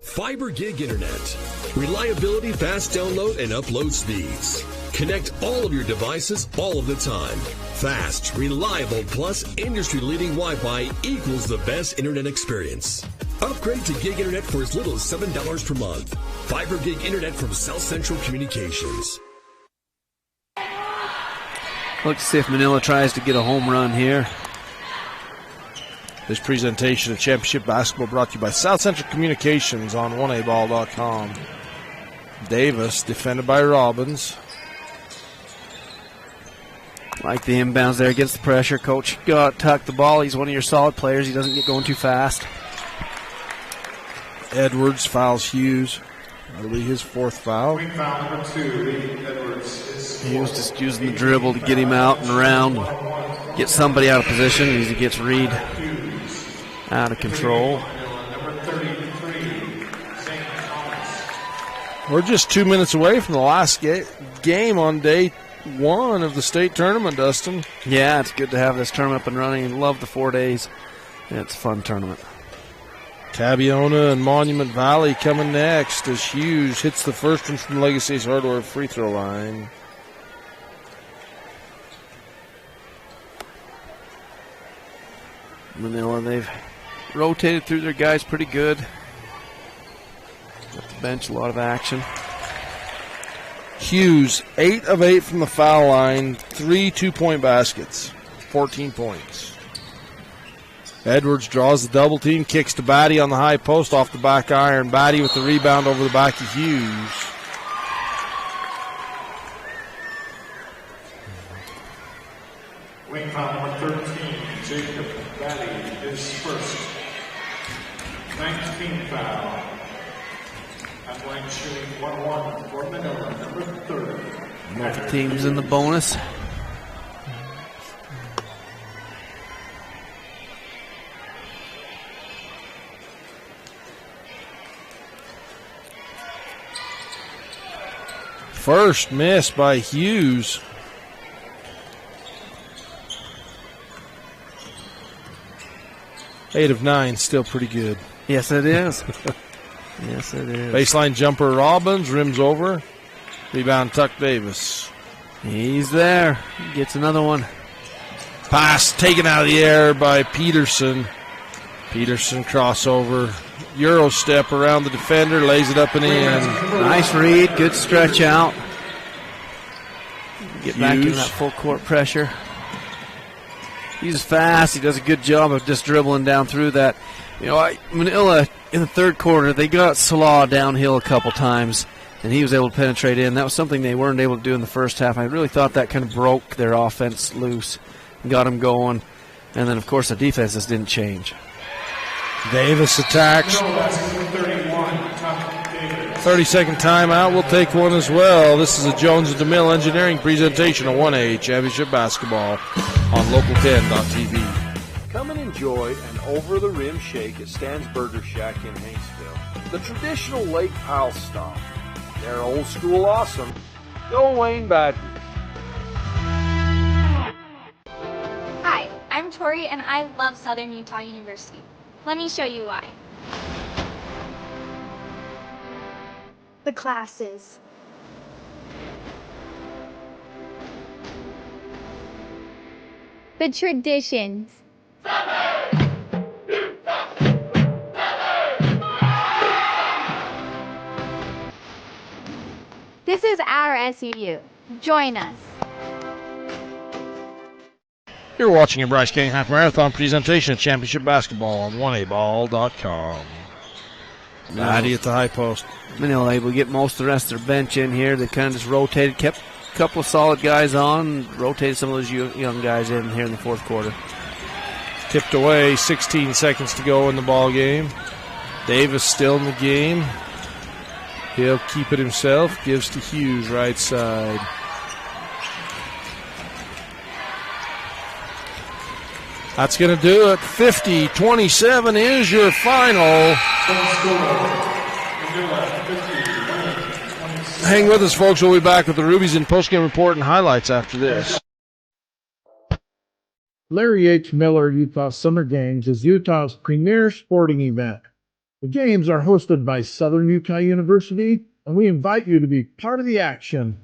Fiber Gig Internet. Reliability, fast download, and upload speeds. Connect all of your devices all of the time. Fast, reliable, plus industry-leading Wi-Fi equals the best internet experience. Upgrade to Gig Internet for as little as $7 per month. Fiber Gig Internet from South Central Communications. Look to see if Manila tries to get a home run here. This presentation of championship basketball brought to you by South Central Communications on 1aball.com. Davis defended by Robbins. Like the inbounds there, gets the pressure. Coach got tuck the ball. He's one of your solid players. He doesn't get going too fast. Edwards fouls Hughes. That'll be his fourth foul. Foul number 2, Edwards. He was just using the dribble to get him out and around, and get somebody out of position as he gets Reed out of control. We're just 2 minutes away from the last game on day 1 of the state tournament, Dustin. Yeah, it's good to have this tournament up and running. Love the 4 days. It's a fun tournament. Tabiona and Monument Valley coming next as Hughes hits the first one from the Legacy Ace Hardware free throw line. Manila, they've rotated through their guys pretty good. At the bench, a lot of action. Hughes, 8 of 8 from the foul line, 3 two-point baskets, 14 points. Edwards draws the double team, kicks to Batty on the high post off the back iron. Batty with the rebound over the back of Hughes. Wing foul number 13, Jacob Batty, his first. 19 foul. And blank shooting 1-1 for Manila, number 30. Both teams in the bonus. First miss by Hughes. Eight of 9, still pretty good. Yes, it is. Yes, it is. Baseline jumper Robbins, rims over. Rebound Tuck Davis. He's there. Gets another one. Pass taken out of the air by Peterson. Peterson crossover. Euro step around the defender, lays it up and in. Nice read, good stretch out. Get back into that full court pressure. He's fast. He does a good job of just dribbling down through that. Manila in the third quarter, they got Salah downhill a couple times, and he was able to penetrate in. That was something they weren't able to do in the first half. I really thought that kind of broke their offense loose, got them going. And then, of course, the defense just didn't change. Davis attacks. 30-second timeout. We'll take one as well. This is a Jones and DeMille Engineering presentation of 1A Championship Basketball on Local10.tv. Come and enjoy an over-the-rim shake at Stan's Burger Shack in Hanksville. The traditional Lake Powell stomp. They're old school awesome. Go Wayne Badgers. Hi, I'm Tori and I love Southern Utah University. Let me show you why. The classes. The traditions. This is our SUU. Join us. You're watching a Bryce Canyon Half Marathon presentation of Championship Basketball on 1aball.com. Maddie at the high post. Manila able to get most of the rest of their bench in here. They kind of just rotated, kept a couple of solid guys on, rotated some of those young guys in here in the fourth quarter. Tipped away, 16 seconds to go in the ball game. Davis still in the game. He'll keep it himself. Gives to Hughes, right side. That's going to do it. 50-27 is your final. Hang with us, folks. We'll be back with the Rubies in postgame report and highlights after this. Larry H. Miller Utah Summer Games is Utah's premier sporting event. The games are hosted by Southern Utah University, and we invite you to be part of the action.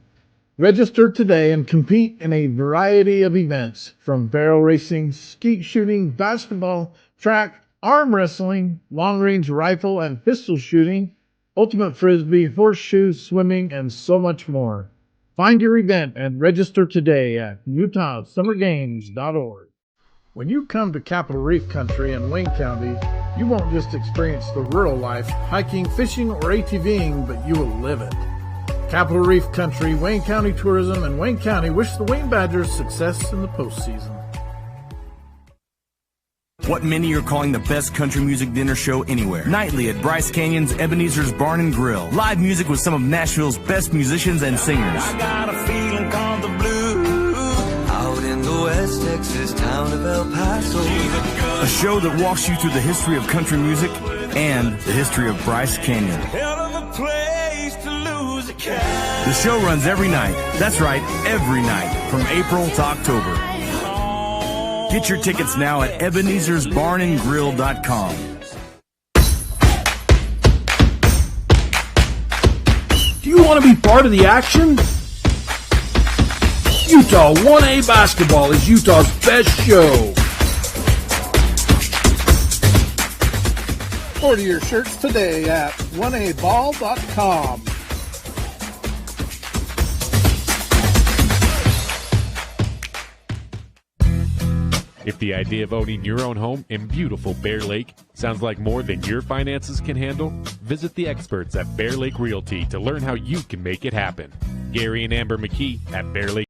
Register today and compete in a variety of events, from barrel racing, skeet shooting, basketball, track, arm wrestling, long-range rifle and pistol shooting, ultimate frisbee, horseshoe, swimming, and so much more. Find your event and register today at utahsummergames.org. When you come to Capitol Reef Country in Wayne County, you won't just experience the rural life, hiking, fishing, or ATVing, but you will live it. Capitol Reef Country, Wayne County Tourism, and Wayne County wish the Wayne Badgers success in the postseason. What many are calling the best country music dinner show anywhere. Nightly at Bryce Canyon's Ebenezer's Barn and Grill. Live music with some of Nashville's best musicians and singers. I got a feeling called the blues. Out in the West Texas town of El Paso. A show that walks you through the history of country music and the history of Bryce Canyon. Hell of a place to lose a cat. The show runs every night. That's right, every night, from April to October. Get your tickets now at Ebenezer'sBarnandGrill.com. Do you want to be part of the action? Utah 1A Basketball is Utah's best show. Order your shirts today at 1aball.com. If the idea of owning your own home in beautiful Bear Lake sounds like more than your finances can handle, visit the experts at Bear Lake Realty to learn how you can make it happen. Gary and Amber McKee at Bear Lake.